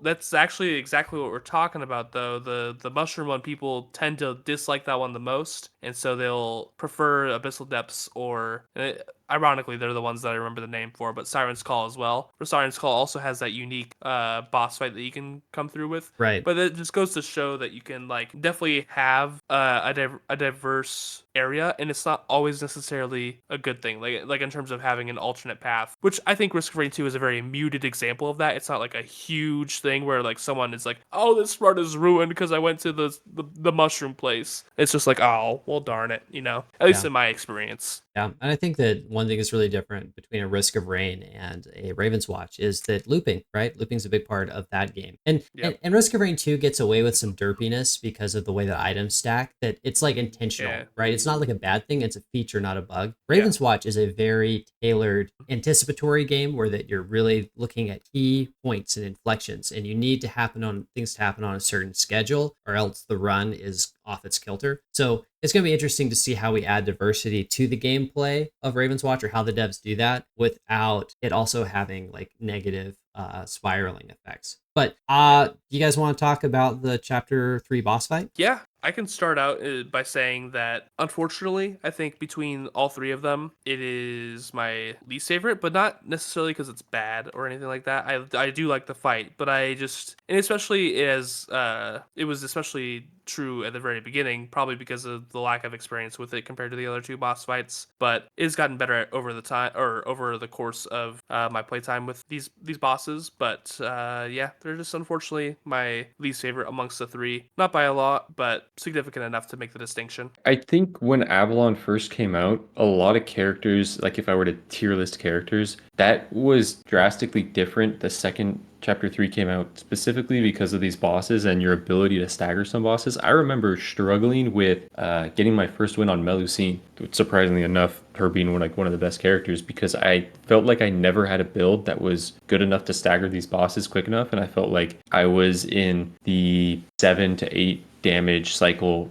that's actually exactly what we're talking about, though. The mushroom one, people tend to dislike that one the most, and so they'll prefer Abyssal Depths, or ironically, they're the ones that I remember the name for, but Siren's Call as well. For Siren's Call also has that unique boss fight that you can come through with. Right. But it just goes to show that you can definitely have a diverse area, and it's not always necessarily a good thing. Like in terms of having an alternate path, which I think Risk of Rain 2 is a very muted example of that. It's not like a huge thing where like someone is like, oh, this run is ruined because I went to the mushroom place. It's just like, oh, well, darn it, at least in my experience. Yeah, and I think that one thing is really different between a Risk of Rain and a Ravenswatch is that looping, right? Looping's a big part of that game. And Risk of Rain 2 gets away with some derpiness because of the way that items stack, that it's like intentional, right? It's not like a bad thing, it's a feature, not a bug. Ravenswatch is a very tailored anticipatory game where that you're really looking at key points and inflections, and you need things to happen on a certain schedule, or else the run is off its kilter. So it's going to be interesting to see how we add diversity to the gameplay of Ravenswatch, or how the devs do that without it also having like negative spiraling effects. But do you guys want to talk about the Chapter 3 boss fight? Yeah, I can start out by saying that, unfortunately, I think between all 3 of them, it is my least favorite, but not necessarily because it's bad or anything like that. I do like the fight, but and especially as it was especially true at the very beginning, probably because of the lack of experience with it compared to the other 2 boss fights, but it's gotten better over the course of my playtime with these bosses. But they're just unfortunately my least favorite amongst the 3, not by a lot, but significant enough to make the distinction. I think when Avalon first came out, a lot of characters, like if I were to tier list characters, that was drastically different the second Chapter 3 came out, specifically because of these bosses and your ability to stagger some bosses. I remember struggling with getting my first win on Melusine, surprisingly enough, her being one of the best characters, because I felt like I never had a build that was good enough to stagger these bosses quick enough, and I felt like I was in the 7 to 8 damage cycle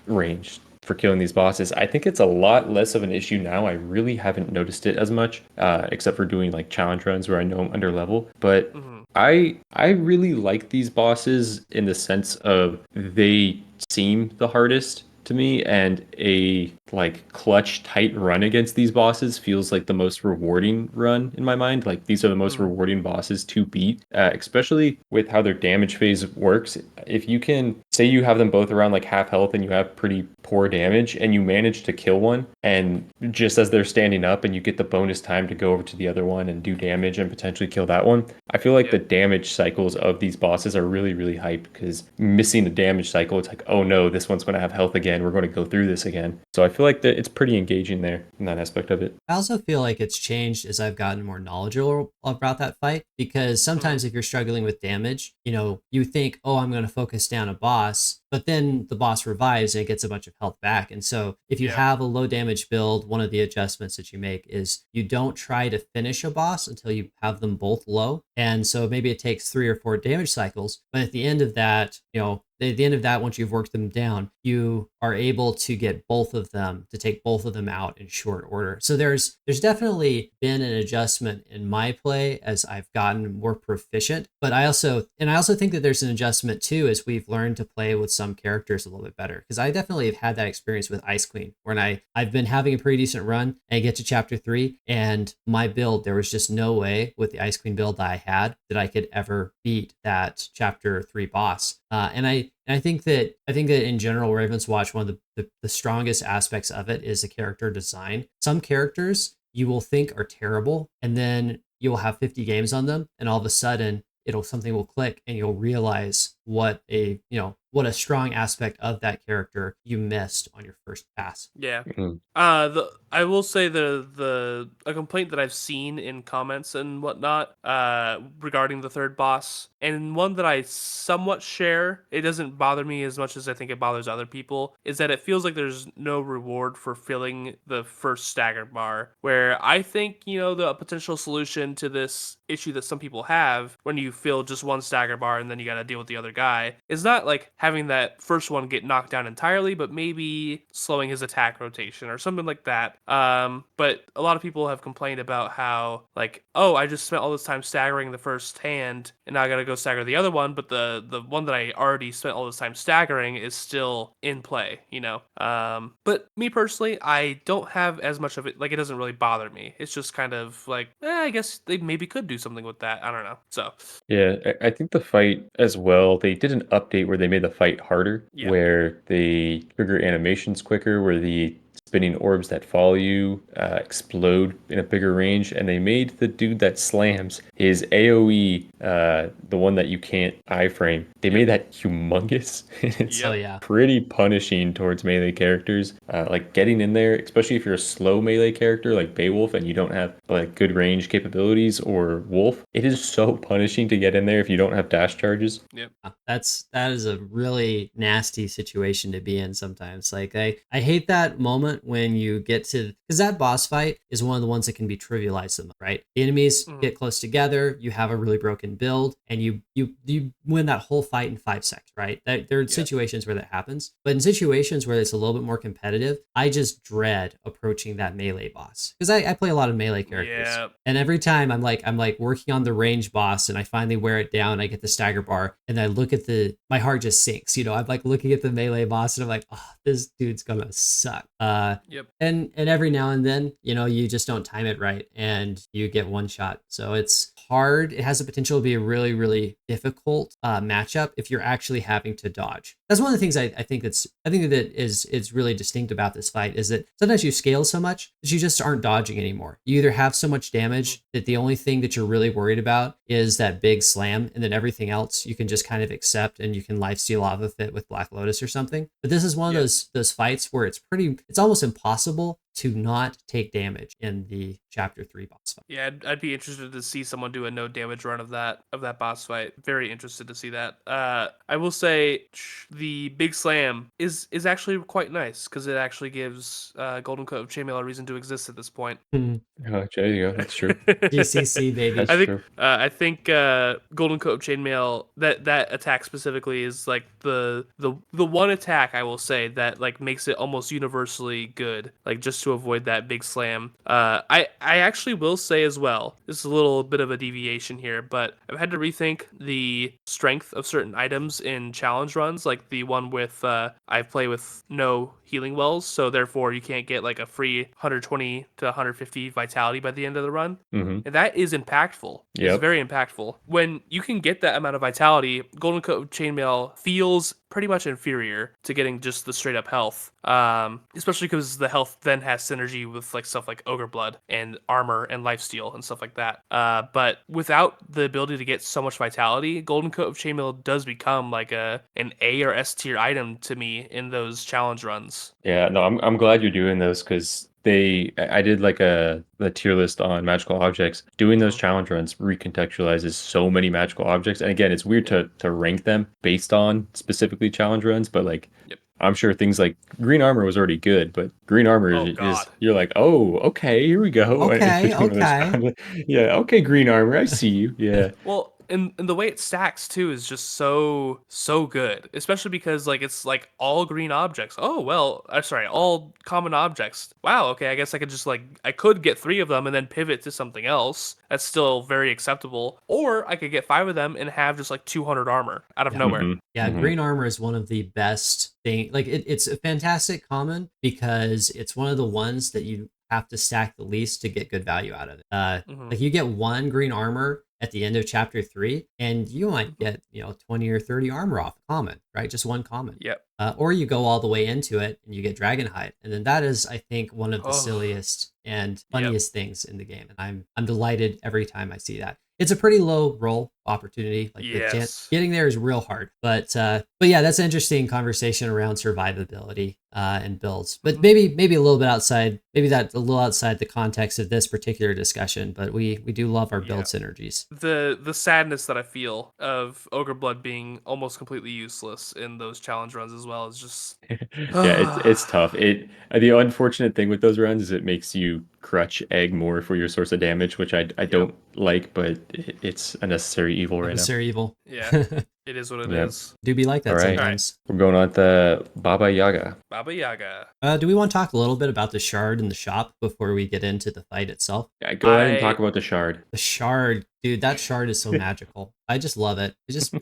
range for killing these bosses. I think it's a lot less of an issue now. I really haven't noticed it as much, except for doing like challenge runs where I know I'm under level. But I really like these bosses in the sense of they seem the hardest to me, and a like clutch tight run against these bosses feels like the most rewarding run in my mind. Like these are the most rewarding bosses to beat, especially with how their damage phase works. If you can say you have them both around like half health and you have pretty poor damage and you manage to kill one, and just as they're standing up and you get the bonus time to go over to the other one and do damage and potentially kill that one, I feel like the damage cycles of these bosses are really, really hype, because missing the damage cycle, it's like, oh no, this one's going to have health again. We're going to go through this again. So I feel like that it's pretty engaging there in that aspect of it. I also feel like it's changed as I've gotten more knowledgeable about that fight, because sometimes if you're struggling with damage, you think, oh, I'm going to focus down a boss, but then the boss revives and it gets a bunch of health back. And so if you have a low damage build, one of the adjustments that you make is you don't try to finish a boss until you have them both low. And so maybe it takes 3 or 4 damage cycles, but at the end of that, at the end of that, once you've worked them down, you are able to get both of them, to take both of them out in short order. So there's definitely been an adjustment in my play as I've gotten more proficient. But I also think that there's an adjustment too as we've learned to play with some characters a little bit better. Because I definitely have had that experience with Ice Queen, when I've been having a pretty decent run and I get to chapter 3 and my build, there was just no way with the Ice Queen build that I had that I could ever beat that chapter 3 boss. And I think that in general, ravenswatch, one of the strongest aspects of it is the character design. Some characters you will think are terrible, and then you'll have 50 games on them, and all of a sudden something will click, and you'll realize what a strong aspect of that character you missed on your first pass. Yeah. Mm. I will say a complaint that I've seen in comments and whatnot regarding the third boss, and one that I somewhat share, it doesn't bother me as much as I think it bothers other people, is that it feels like there's no reward for filling the first stagger bar, where I think, the potential solution to this issue that some people have when you fill just one stagger bar and then you got to deal with the other guy is not like having that first one get knocked down entirely, but maybe slowing his attack rotation or something like that. But a lot of people have complained about how, like, oh, I just spent all this time staggering the first hand and now I gotta go stagger the other one, but the one that I already spent all this time staggering is still in play, But me personally, I don't have as much of it, like, it doesn't really bother me. It's just kind of like, I guess they maybe could do something with that. I don't know. So Yeah, I think the fight as well, they did an update where they made the fight harder, Yeah. where they trigger animations quicker, where the spinning orbs that follow you explode in a bigger range, and they made the dude that slams his AoE, the one that you can't iframe, they made that humongous. It's Oh yeah. pretty punishing towards melee characters. Like getting in there, especially if you're a slow melee character like Beowulf and you don't have like good range capabilities, or Wolf, it is so punishing to get in there if you don't have dash charges. Yep. That is a really nasty situation to be in sometimes. Like I hate that moment when you get to, because that boss fight is one of the ones that can be trivialized the most, right? The enemies get close together, you have a really broken build, and you win that whole fight in 5 seconds, right? There are situations where that happens, but in situations where it's a little bit more competitive, I just dread approaching that melee boss, because I play a lot of melee characters, and every time I'm like working on the range boss, and I finally wear it down, I get the stagger bar, and I look at my heart just sinks. I'm like looking at the melee boss, and I'm like, oh, this dude's gonna suck. And every now and then, you just don't time it right, and you get one shot. So it's hard. It has the potential to be a really, really difficult matchup if you're actually having to dodge. That's one of the things I think that is really distinct about this fight, is that sometimes you scale so much that you just aren't dodging anymore. You either have so much damage that the only thing that you're really worried about is that big slam, and then everything else you can just kind of accept, and you can lifesteal off of it with Black Lotus or something. But this is one of those fights where it's almost impossible to not take damage in the chapter 3 boss fight. Yeah, I'd be interested to see someone do a no damage run of that boss fight. Very interested to see that. I will say the big slam is actually quite nice, because it actually gives Golden Coat of Chainmail a reason to exist at this point. Oh, there you go. That's true. GCC baby. That's true. I think Golden Coat of Chainmail, that attack specifically is like the one attack I will say that like makes it almost universally good. Like just just to avoid that big slam. I actually will say as well, this is a little bit of a deviation here, but I've had to rethink the strength of certain items in challenge runs, like the one with I play with no healing wells, so therefore you can't get like a free 120 to 150 vitality by the end of the run. Mm-hmm. And that is impactful. It's Yep. very impactful. When you can get that amount of vitality, Golden Coat of Chainmail feels pretty much inferior to getting just the straight up health. Especially because the health then has synergy with like stuff like Ogre Blood and armor and lifesteal and stuff like that. But without the ability to get so much vitality, Golden Coat of Chainmail does become like an A or S tier item to me in those challenge runs. Yeah, no, I'm glad you're doing those because I did like the tier list on magical objects. Doing those Mhm. challenge runs recontextualizes so many magical objects. And again, it's weird to rank them based on specifically challenge runs, but like Yep. I'm sure things like green armor was already good, but green armor Oh is God. you're like, oh, okay, here we go. And if you're Okay, doing those okay. yeah, okay, green armor, I see you. Yeah. Well, and the way it stacks too is just so good, especially because like it's like all green objects. Oh well, sorry, all common objects. Wow, okay, I guess I could just like I could get 3 of them and then pivot to something else. That's still very acceptable. Or I could get 5 of them and have just like 200 armor out of Yeah. nowhere. hmm Yeah, hmm green armor is one of the best thing. Like it's a fantastic common because it's one of the ones that you have to stack the least to get good value out of it. Hmm. Like you get one green armor at the end of chapter 3, and you might get 20 or 30 armor off common, right? Just one common. Yep. Or you go all the way into it and you get Dragonhide, and then that is, I think, one of the Oh. silliest and Yep. funniest things in the game, and I'm delighted every time I see that. It's a pretty low roll opportunity. Like the chance Yes. getting there is real hard, but yeah, that's an interesting conversation around survivability and builds. But Mhm. maybe a little bit outside, maybe that's a little outside the context of this particular discussion. But we do love our build Yeah. synergies. The sadness that I feel of Ogre Blood being almost completely useless in those challenge runs as well is just Yeah, it's tough. The unfortunate thing with those runs is it makes you crutch egg more for your source of damage, which I Yep. don't like, but it's a necessary evil right now. Necessary evil. Yeah. It is what it Yep. is. Do be like that All right. sometimes. We're going on to Baba Yaga. Baba Yaga. Do we want to talk a little bit about the shard in the shop before we get into the fight itself? Yeah, go ahead and I talk about the shard. The shard, dude, that shard is so magical. I just love it.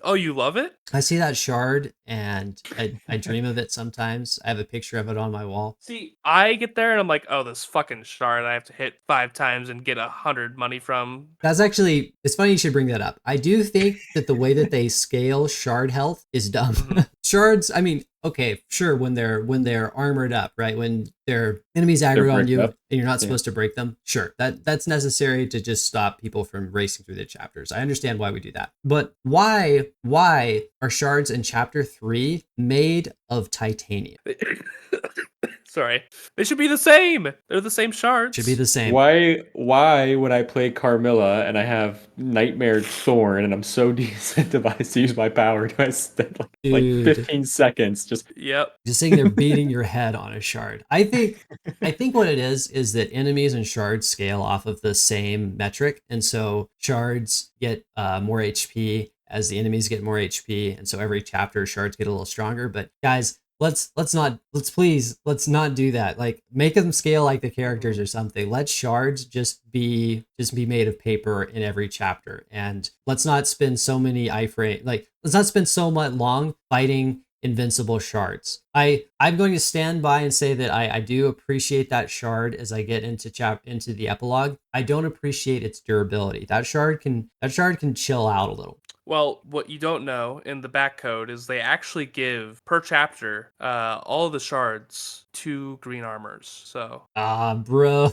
Oh, you love it? I see that shard and I dream of it sometimes. I have a picture of it on my wall. See, I get there and I'm like, oh, this fucking shard I have to hit 5 times and get 100 money from. That's actually, it's funny you should bring that up. I do think that the way that they scale shard health is dumb. Mhm. Shards, I mean, okay, sure, when they're armored up, right? When their enemies aggro on bricked you up. and you're not Yeah. supposed to break them, sure. That's necessary to just stop people from racing through the chapters. I understand why we do that. But why are shards in chapter 3 made of titanium? Sorry. They should be the same. They're the same shards. Should be the same. Why would I play Carmilla and I have Nightmare Thorn and I'm so decentivized to use my power? Do I spend like Dude. 15 seconds just Yep. Just sitting there beating your head on a shard. I think what it is that enemies and shards scale off of the same metric, and so shards get more HP as the enemies get more HP, and so every chapter shards get a little stronger. But guys, let's not do that. Like make them scale like the characters or something. Let shards just be made of paper in every chapter, and let's not spend so many iframe. Like let's not spend so much long fighting invincible shards. I'm going to stand by and say that I do appreciate that shard as I get into the epilogue. I don't appreciate its durability. That shard can chill out a little. Well, what you don't know in the back code is they actually give per chapter all the shards 2 green armors. So Bro,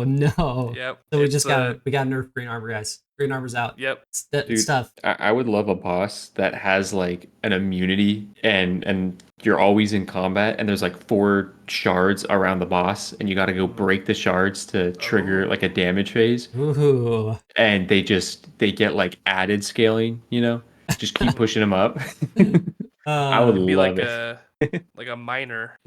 no. yep. So we it's, just we got nerf green armor, guys. Green armor's out. Yep. Dude, Stuff. I would love a boss that has like an immunity and you're always in combat and there's like 4 shards around the boss and you got to go break the shards to trigger Oh. like a damage phase Ooh. and they get like added scaling, just keep pushing them up. I would It'd be love like it. like a miner.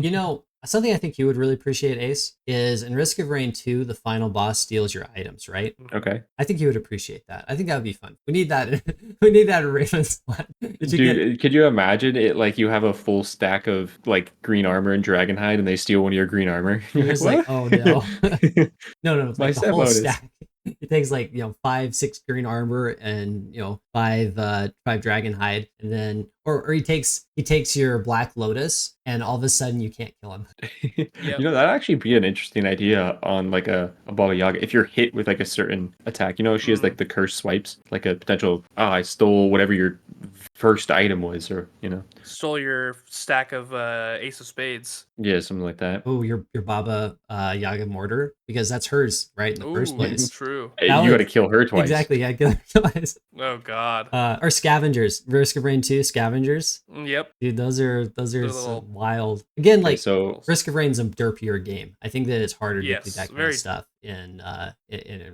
Something I think you would really appreciate, Ace, is in Risk of Rain 2, the final boss steals your items, right? Okay. I think you would appreciate that. I think that would be fun. We need that. We need that in ravenswatch. Did you get? Dude, could you imagine it like you have a full stack of like green armor and dragonhide and they steal one of your green armor? You're You're just like, like, what? oh no. No, My like the set whole bonus. stack. It takes like 5, 6 green armor and 5 dragon hide, and then or he takes your black lotus, and all of a sudden you can't kill him. Yep. That'd actually be an interesting idea on like a Baba Yaga. If you're hit with like a certain attack, she has like the curse swipes, like a potential, I stole whatever your first item was, or Stole your stack of Ace of Spades. yeah, something like that. Oh, your Baba Yaga mortar, because that's hers, right, in the first Ooh, place. true. Hey, That you got to would kill her twice. exactly, yeah, kill her twice. Oh God. Or scavengers, Risk of Rain 2 scavengers. Yep. Dude, those are They're some little- wild. Again, Okay, like so Risk of Rain's a derpier game. I think that it's harder to do Yes, that kind very- of stuff in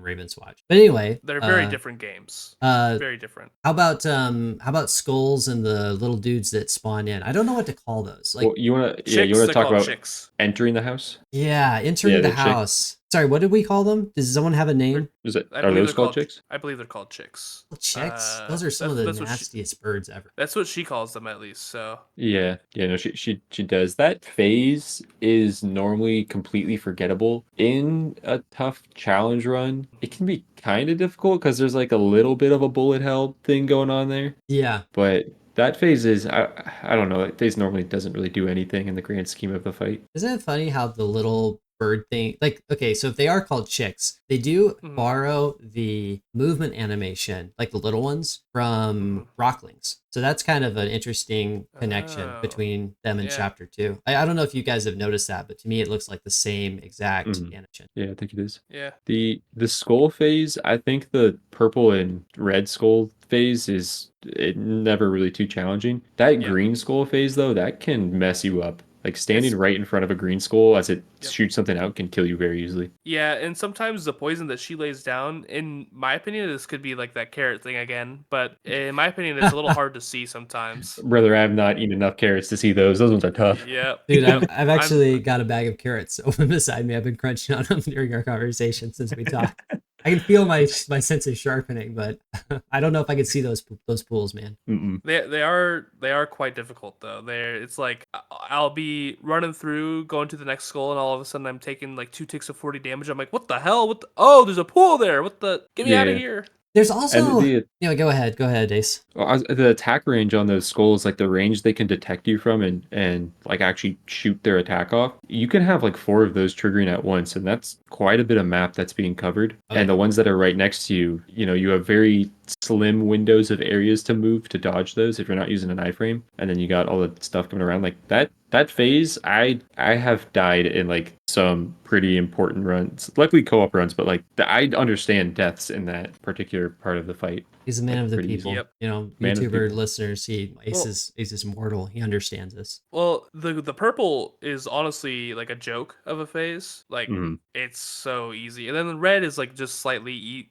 ravenswatch. But anyway, They're very different games. Uh, Very different. how about skulls and the little dudes that spawn in? I don't know what to call those. Like, well, you want to Chicks, they're talk called about chicks. entering the house? yeah, entering Yeah, the they're chicks. house. Sorry, what did we call them? Does someone have a name? Is it? I Are believe those they're called chicks? I believe they're called chicks. Well, chicks. Those are some of the that's what she- nastiest birds ever. That's what she calls them, at least. So Yeah, no, she does. That phase is normally completely forgettable. In a tough challenge run, it can be kind of difficult because there's like a little bit of a bullet hell thing going on there. Yeah, But that phase is, I don't know, that phase normally doesn't really do anything in the grand scheme of the fight. isn't it funny how the little bird thing, like, okay, so if they are called chicks, they do borrow the movement animation, like the little ones, from Rocklings. So that's kind of an interesting connection Oh, between them and yeah. chapter 2. I don't know if you guys have noticed that, but to me it looks like the same exact animation. Yeah, I think it is. yeah. The skull phase, I think the purple and red skull phase is never really too challenging. That Yeah. green skull phase though, that can mess you up. Like standing right in front of a green skull as it shoots something out can kill you very easily. Yeah, and sometimes the poison that she lays down, in my opinion, this could be like that carrot thing again, but in my opinion, it's a little hard to see sometimes. Brother, I have not eaten enough carrots to see those. Those ones are tough. Yeah. Dude, Yep. I've actually got a bag of carrots open beside me. I've been crunching on them during our conversation since we talked. I can feel my senses sharpening, but I don't know if I can see those pools, man. Mm-mm. They are quite difficult though. It's like I'll be running through, going to the next skull, and all of a sudden I'm taking like 2 ticks of 40 damage. I'm like, what the hell? Oh, there's a pool there. What the? Get me out of Yeah. here. There's also, And go ahead, Ace. the attack range on those skulls, like the range they can detect you from and like actually shoot their attack off, you can have like 4 of those triggering at once, and that's quite a bit of map that's being covered. Okay. And the ones that are right next to you, you have very slim windows of areas to move to dodge those if you're not using an iframe, and then you got all the stuff coming around like that phase. I have died in like some pretty important runs, luckily co-op runs, but like I understand deaths in that particular part of the fight. He's a man of the pretty easy. people. Yep. Man of the YouTuber people. listeners, Ace is mortal. He understands this. Well, the purple is honestly like a joke of a phase. Like Mhm. it's so easy, and then the red is like just slightly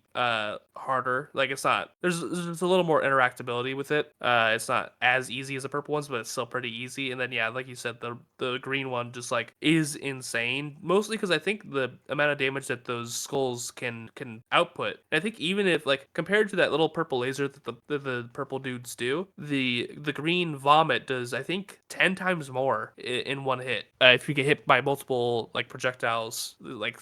harder. Like it's not. There's a little more interactability with it. It's not as easy as the purple ones, but it's still pretty easy. And then yeah, like you said, the green one just like is insane. Mostly because I think the amount of damage that those skulls can output. And I think even if like compared to that little purple laser that the purple dudes do, the green vomit does I think 10 times more in one hit. If you get hit by multiple like projectiles, like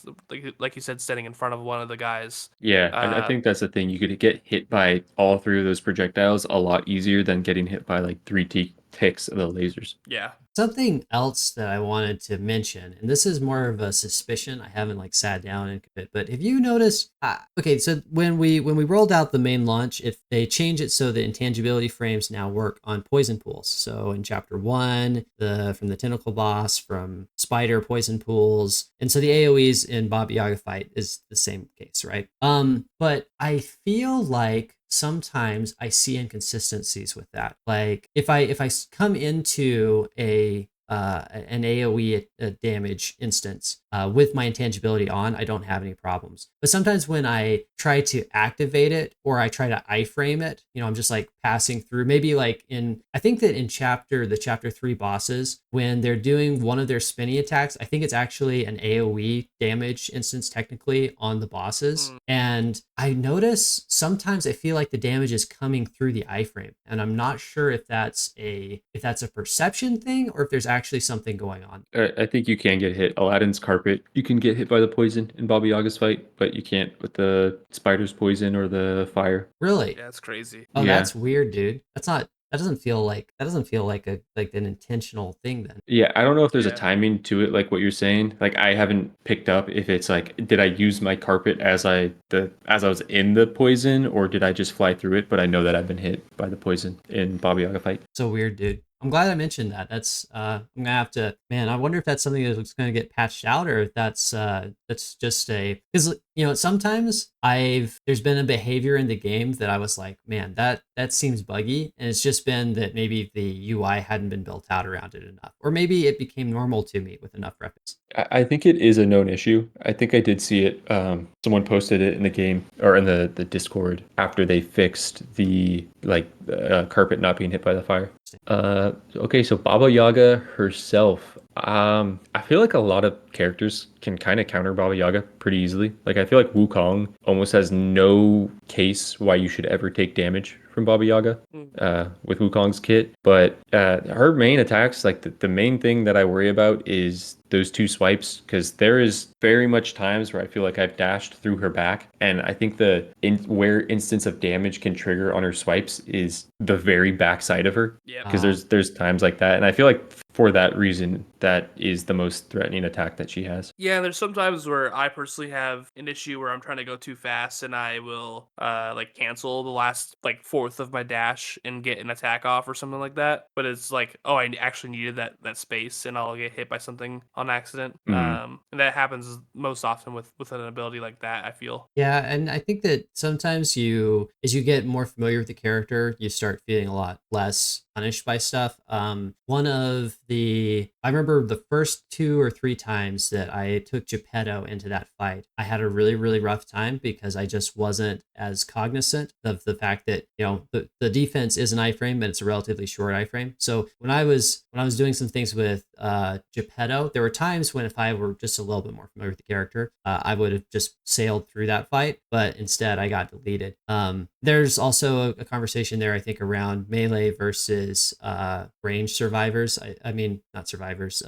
you said, standing in front of one of the guys. Yeah, I think that's the thing. You could get hit by all 3 of those projectiles a lot easier than getting hit by like 3 ticks of the lasers. Yeah. Something else that I wanted to mention, and this is more of a suspicion. I haven't like sat down and but if you notice, okay, so when we rolled out the main launch, if they change it so the intangibility frames now work on poison pools. So in chapter 1, from the tentacle boss, from spider poison pools, and so the AOE's in Baba Yaga fight is the same case, right? But I feel like sometimes I see inconsistencies with that. Like if I come into an AOE damage instance with my intangibility on, I don't have any problems. But sometimes when I try to activate it or I try to iframe it, I'm just like passing through. Maybe like I think that in the chapter 3 bosses, when they're doing one of their spinny attacks, I think it's actually an AoE damage instance technically on the bosses. And I notice sometimes I feel like the damage is coming through the iframe, and I'm not sure if that's a perception thing or if there's actually something going on. I think you can get hit. Aladdin's carpet, you can get hit by the poison in Baba Yaga's fight, but you can't with the spider's poison or the fire. Really? Yeah, it's crazy. Oh, Yeah. that's weird, dude. That doesn't feel like an intentional thing then. Yeah, I don't know if there's a Yeah. timing to it, like what you're saying. Like I haven't picked up if it's like, did I use my carpet as I was in the poison, or did I just fly through it? But I know that I've been hit by the poison in Baba Yaga fight. So weird, dude. I'm glad I mentioned that. That's I'm gonna have to, man. I wonder if that's something that's gonna get patched out, or if that's just because sometimes there's been a behavior in the game that I was like, man, that seems buggy, and it's just been that maybe the UI hadn't been built out around it enough, or maybe it became normal to me with enough reps. I think it is a known issue. I think I did see it. Someone posted it in the game or in the Discord after they fixed the carpet not being hit by the fire. Okay, so Baba Yaga herself. I feel like a lot of characters can kind of counter Baba Yaga pretty easily. Like I feel like Wukong almost has no case why you should ever take damage from Baba Yaga with Wukong's kit. But her main attacks, like the main thing that I worry about is those 2 swipes, because there is very much times where I feel like I've dashed through her back, and I think where instance of damage can trigger on her swipes is the very back side of her. Yeah. Because there's times like that, and I feel like for that reason, that is the most threatening attack that she has. Yeah, there's sometimes where I personally have an issue where I'm trying to go too fast and I will cancel the last fourth of my dash and get an attack off or something like that. But it's like, oh, I actually needed that space, and I'll get hit by something on accident. And that happens most often with an ability like that, I feel. Yeah, and I think that sometimes as you get more familiar with the character, you start feeling a lot less punished by stuff. I remember the first 2 or 3 times that I took Geppetto into that fight, I had a really, really rough time because I just wasn't as cognizant of the fact that, the defense is an iframe, but it's a relatively short iframe. So when I was doing some things with Geppetto, there were times when if I were just a little bit more familiar with the character, I would have just sailed through that fight, but instead I got deleted. There's also a conversation there, I think, around melee versus range survivors. I mean, not survivors,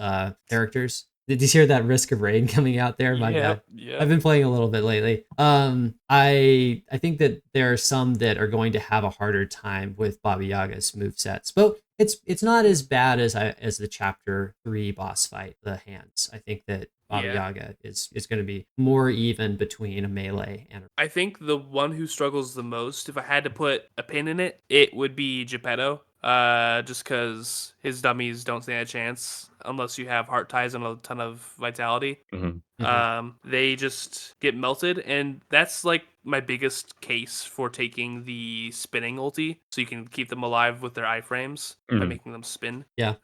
characters. Did you hear that Risk of Rain coming out there? My bad. I've been playing a little bit lately. I think that there are some that are going to have a harder time with Baba Yaga's movesets, but it's not as bad as the chapter 3 boss fight, the hands. I think that Baba Yaga is going to be more even between a melee and I think the one who struggles the most, if I had to put a pin in it, it would be Geppetto. Just because his dummies don't stand a chance unless you have heart ties and a ton of vitality. They just get melted, and that's like my biggest case for taking the spinning ulti, so you can keep them alive with their iframes by making them spin. Yeah.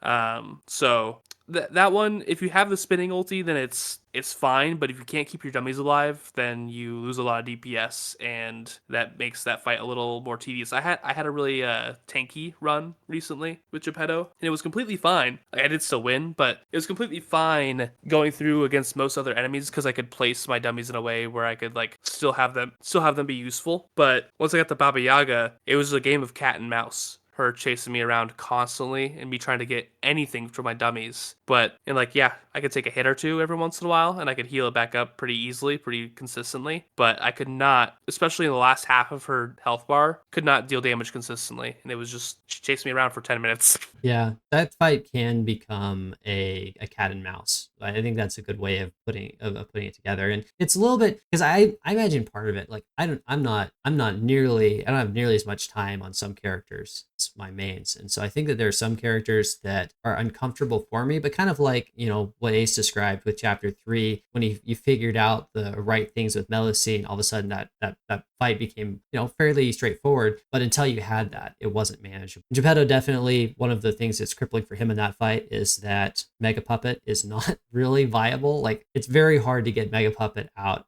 So that one, if you have the spinning ulti, then it's fine, but if you can't keep your dummies alive, then you lose a lot of DPS, and that makes that fight a little more tedious. I had a really tanky run recently with Geppetto, and it was completely fine. Like, I did still win, but it was completely fine going through against most other enemies because I could place my dummies in a way where I could still have them be useful. But once I got the Baba Yaga, it was a game of cat and mouse. Her chasing me around constantly and me trying to get anything from my dummies. I could take a hit or 2 every once in a while, and I could heal it back up pretty easily, pretty consistently. But I could not, especially in the last half of her health bar, could not deal damage consistently. And it was just, she chased me around for 10 minutes. Yeah, that fight can become a cat and mouse. I think that's a good way of putting it together. And it's a little bit, because I imagine part of it, like I don't have nearly as much time on some characters as my mains. And so I think that there are some characters that are uncomfortable for me, but kind of like, what Ace described with chapter 3, when you figured out the right things with Melusine, all of a sudden that fight became, fairly straightforward. But until you had that, it wasn't manageable. Geppetto, definitely one of the things that's crippling for him in that fight is that Mega Puppet is not really viable. Like it's very hard to get Mega Puppet out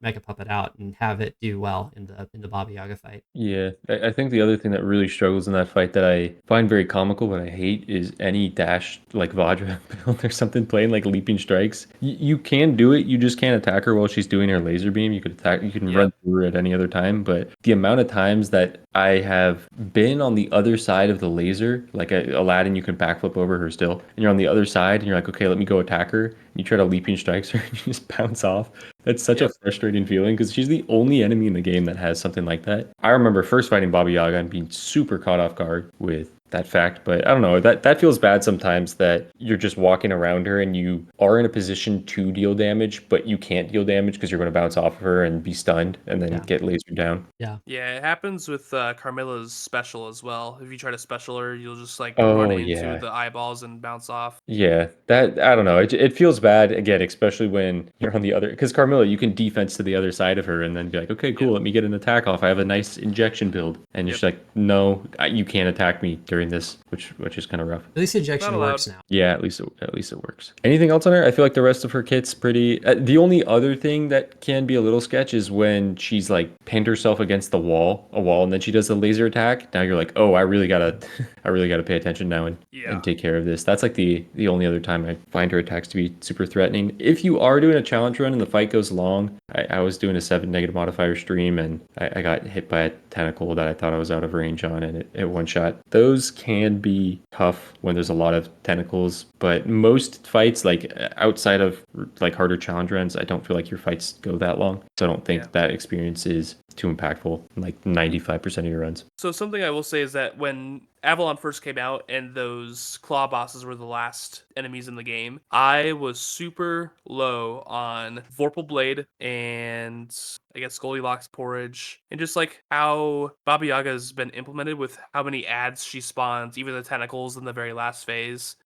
and have it do well in the Baba Yaga fight. Yeah, I think the other thing that really struggles in that fight that I find very comical, but I hate, is any dash like Vajra build or something playing like leaping strikes. You can do it, you just can't attack her while she's doing her laser beam. You can run Yep. through her at any other time, but the amount of times that I have been on the other side of the laser, like Aladdin, you can backflip over her still, and you're on the other side, and you're like, okay, let me go attack her. And you try to leaping strikes her, and you just bounce off. That's such a Yep. frustrating feeling because she's the only enemy in the game that has something like that. I remember first fighting Baba Yaga and being super caught off guard with that fact, but I don't know, that feels bad sometimes that you're just walking around her and you are in a position to deal damage, but you can't deal damage because you're going to bounce off of her and be stunned and then Yeah. get lasered down. Yeah. Yeah, it happens with Carmilla's special as well. If you try to special her, you'll just like run Oh into yeah. the eyeballs and bounce off. Yeah, that I don't know. It feels bad again, especially when you're on the other. Because Carmilla, you can defense to the other side of her and then be like, okay, cool, Yep. let me get an attack off. I have a nice injection build, and you're Yep. just like, no, you can't attack me during this, which is kind of rough. At least injection Not allowed. works now. Yeah, at least it works. Anything else on her? I feel like the rest of her kit's pretty. The only other thing that can be a little sketch is when she's like pinned herself against a wall, and then she does the laser attack. Now you're like, oh, I really gotta, I really gotta pay attention now and Yeah. take care of this. That's like the only other time I find her attacks to be super threatening. If you are doing a challenge run and the fight goes long, I was doing a 7 negative modifier stream and I got hit by a tentacle that I thought I was out of range on, and it one shot. Those can be tough when there's a lot of tentacles, but most fights, like outside of like harder challenge runs, I don't feel like your fights go that long. So I don't think that experience is too impactful, like 95% of your runs. So something I will say is that when Avalon first came out and those claw bosses were the last enemies in the game, I was super low on Vorpal Blade and I guess Goldilocks Porridge, and just like how Baba Yaga has been implemented with how many ads she spawns, even the tentacles in the very last phase.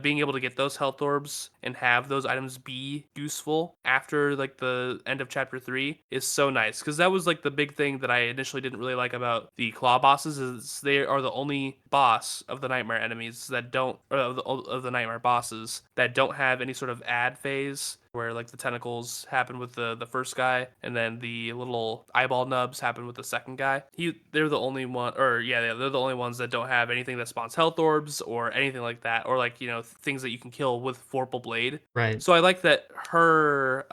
Being able to get those health orbs and have those items be useful after like the end of chapter 3 is so nice, because that was like the big thing that I initially didn't really like about the claw bosses, is they are the only boss of the nightmare enemies that don't, or of the nightmare bosses that don't have any sort of ad phase where like the tentacles happen with the first guy and then the little eyeball nubs happen with the second guy. They're the only one, or yeah, they're the only ones that don't have anything that spawns health orbs or anything like that, or like, you know, things that you can kill with Vorpal Blade. Right. So I like that her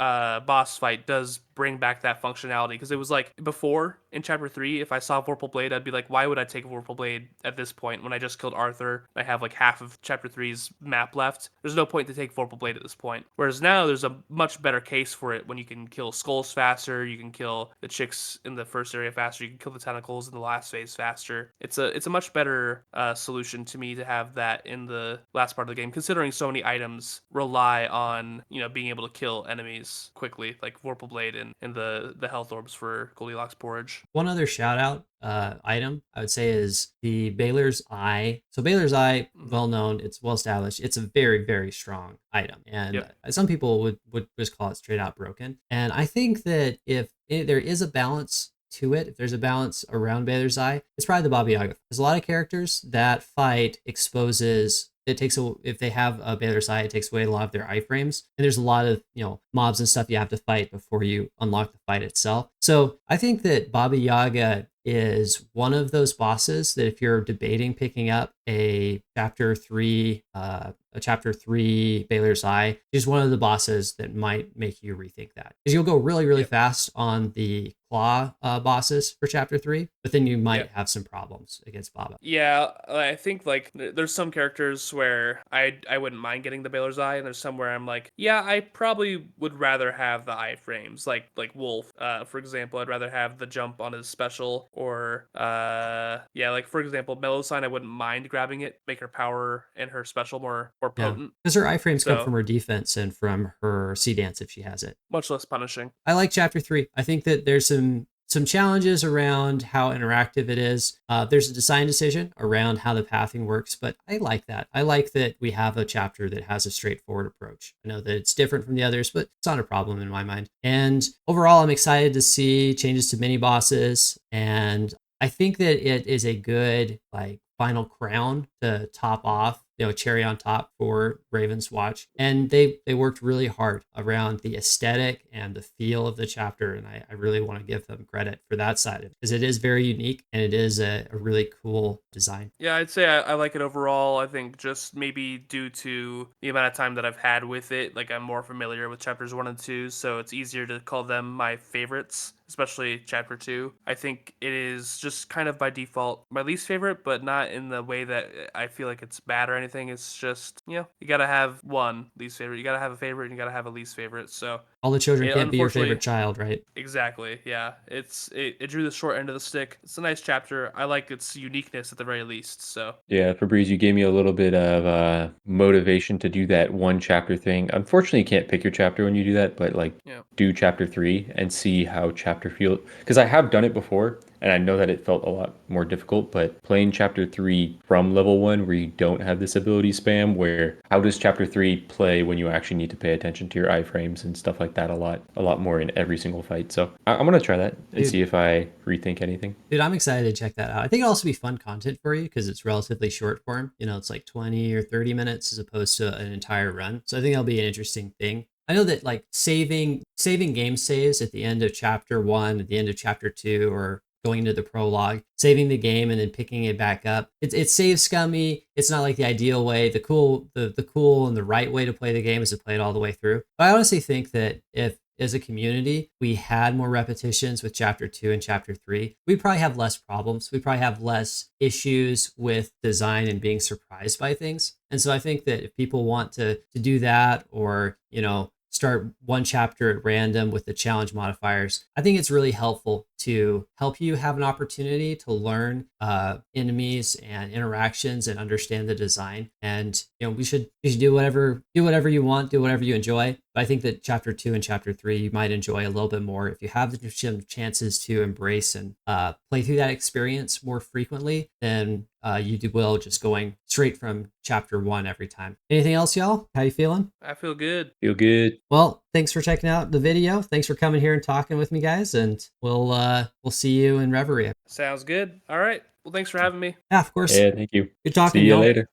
boss fight does bring back that functionality, because it was like before in chapter 3, if I saw Vorpal Blade, I'd be like, why would I take Vorpal Blade at this point when I just killed Arthur? I have like half of chapter 3's map left. There's no point to take Vorpal Blade at this point. Whereas now there's a much better case for it when you can kill skulls faster, you can kill the chicks in the first area faster, you can kill the tentacles in the last phase faster. It's a much better solution to me to have that in the last part of the game, considering so many items rely on, you know, being able to kill enemies quickly, like Vorpal Blade and the health orbs for Goldilocks Porridge. One other shout out item I would say is the Baylor's Eye. So Baylor's Eye, well known, it's well established. It's a very, very strong item, and some people would just call it straight out broken. And I think that if there is a balance to it, if there's a balance around Baylor's Eye, it's probably the Baba Yaga. There's a lot of characters that fight exposes. If they have a Baylor's Eye, it takes away a lot of their iframes. And there's a lot of, you know, mobs and stuff you have to fight before you unlock the fight itself. So I think that Baba Yaga is one of those bosses that if you're debating picking up a chapter 3 Baylor's Eye, is one of the bosses that might make you rethink that, because you'll go really, really fast on the claw bosses for chapter 3, but then you might have some problems against Baba. Yeah, I think like there's some characters where I wouldn't mind getting the Baylor's Eye, and there's some where I'm like, yeah, I probably would rather have the iframes, like Wolf, for example. I'd rather have the jump on his special, or like for example, Melosign, I wouldn't mind grabbing it, make her power and her special more potent, because her iframes come from her defense and from her C dance if she has it. Much less punishing. I like chapter 3. I think that there's some challenges around how interactive it is. There's a design decision around how the pathing works, but I like that. I like that we have a chapter that has a straightforward approach. I know that it's different from the others, but it's not a problem in my mind. And overall, I'm excited to see changes to mini bosses, and I think that it is a good like final crown to top off, cherry on top for Ravenswatch. And they worked really hard around the aesthetic and the feel of the chapter. And I really want to give them credit for that side of it, because it is very unique and it is a really cool design. Yeah, I'd say I like it overall. I think just maybe due to the amount of time that I've had with it, like I'm more familiar with chapters 1 and 2, so it's easier to call them my favorites, especially chapter 2. I think it is just kind of by default my least favorite, but not in the way that I feel like it's bad or anything. It's just, you gotta have one least favorite. You gotta have a favorite and you gotta have a least favorite. So All the children it can't be your unfortunately favorite child, right? exactly. Yeah. It drew the short end of the stick. It's a nice chapter. I like its uniqueness at the very least. So Yeah, Febreze, you gave me a little bit of motivation to do that one chapter thing. Unfortunately, you can't pick your chapter when you do that, but like yeah. do chapter 3 and see how chapter feel. Because I have done it before, and I know that it felt a lot more difficult. But playing chapter 3 from level 1, where you don't have this ability spam, where how does chapter 3 play when you actually need to pay attention to your iframes and stuff like that a lot more in every single fight. So I'm gonna try that and Dude. see if I rethink anything. Dude, I'm excited to check that out. I think it'll also be fun content for you because it's relatively short form. It's like 20 or 30 minutes as opposed to an entire run. So I think that'll be an interesting thing. I know that like saving game saves at the end of chapter 1, at the end of chapter 2, or going into the prologue, saving the game and then picking it back up. It's save scummy. It's not like the ideal way. The cool and the right way to play the game is to play it all the way through. But I honestly think that if as a community we had more repetitions with chapter 2 and chapter 3, we'd probably have less problems. We probably have less issues with design and being surprised by things. And so I think that if people want to do that, or start one chapter at random with the challenge modifiers, I think it's really helpful to help you have an opportunity to learn enemies and interactions and understand the design. And you should do whatever you want, do whatever you enjoy. But I think that chapter 2 and chapter 3 you might enjoy a little bit more if you have the chances to embrace and play through that experience more frequently than you will just going straight from chapter 1 every time. Anything else, y'all? How you feeling? I feel good. Feel good. Well, thanks for checking out the video. Thanks for coming here and talking with me, guys. And we'll see you in Reverie. Sounds good. All right. Well, thanks for having me. Yeah, of course. Yeah, thank you. Good talking, See you y'all. later.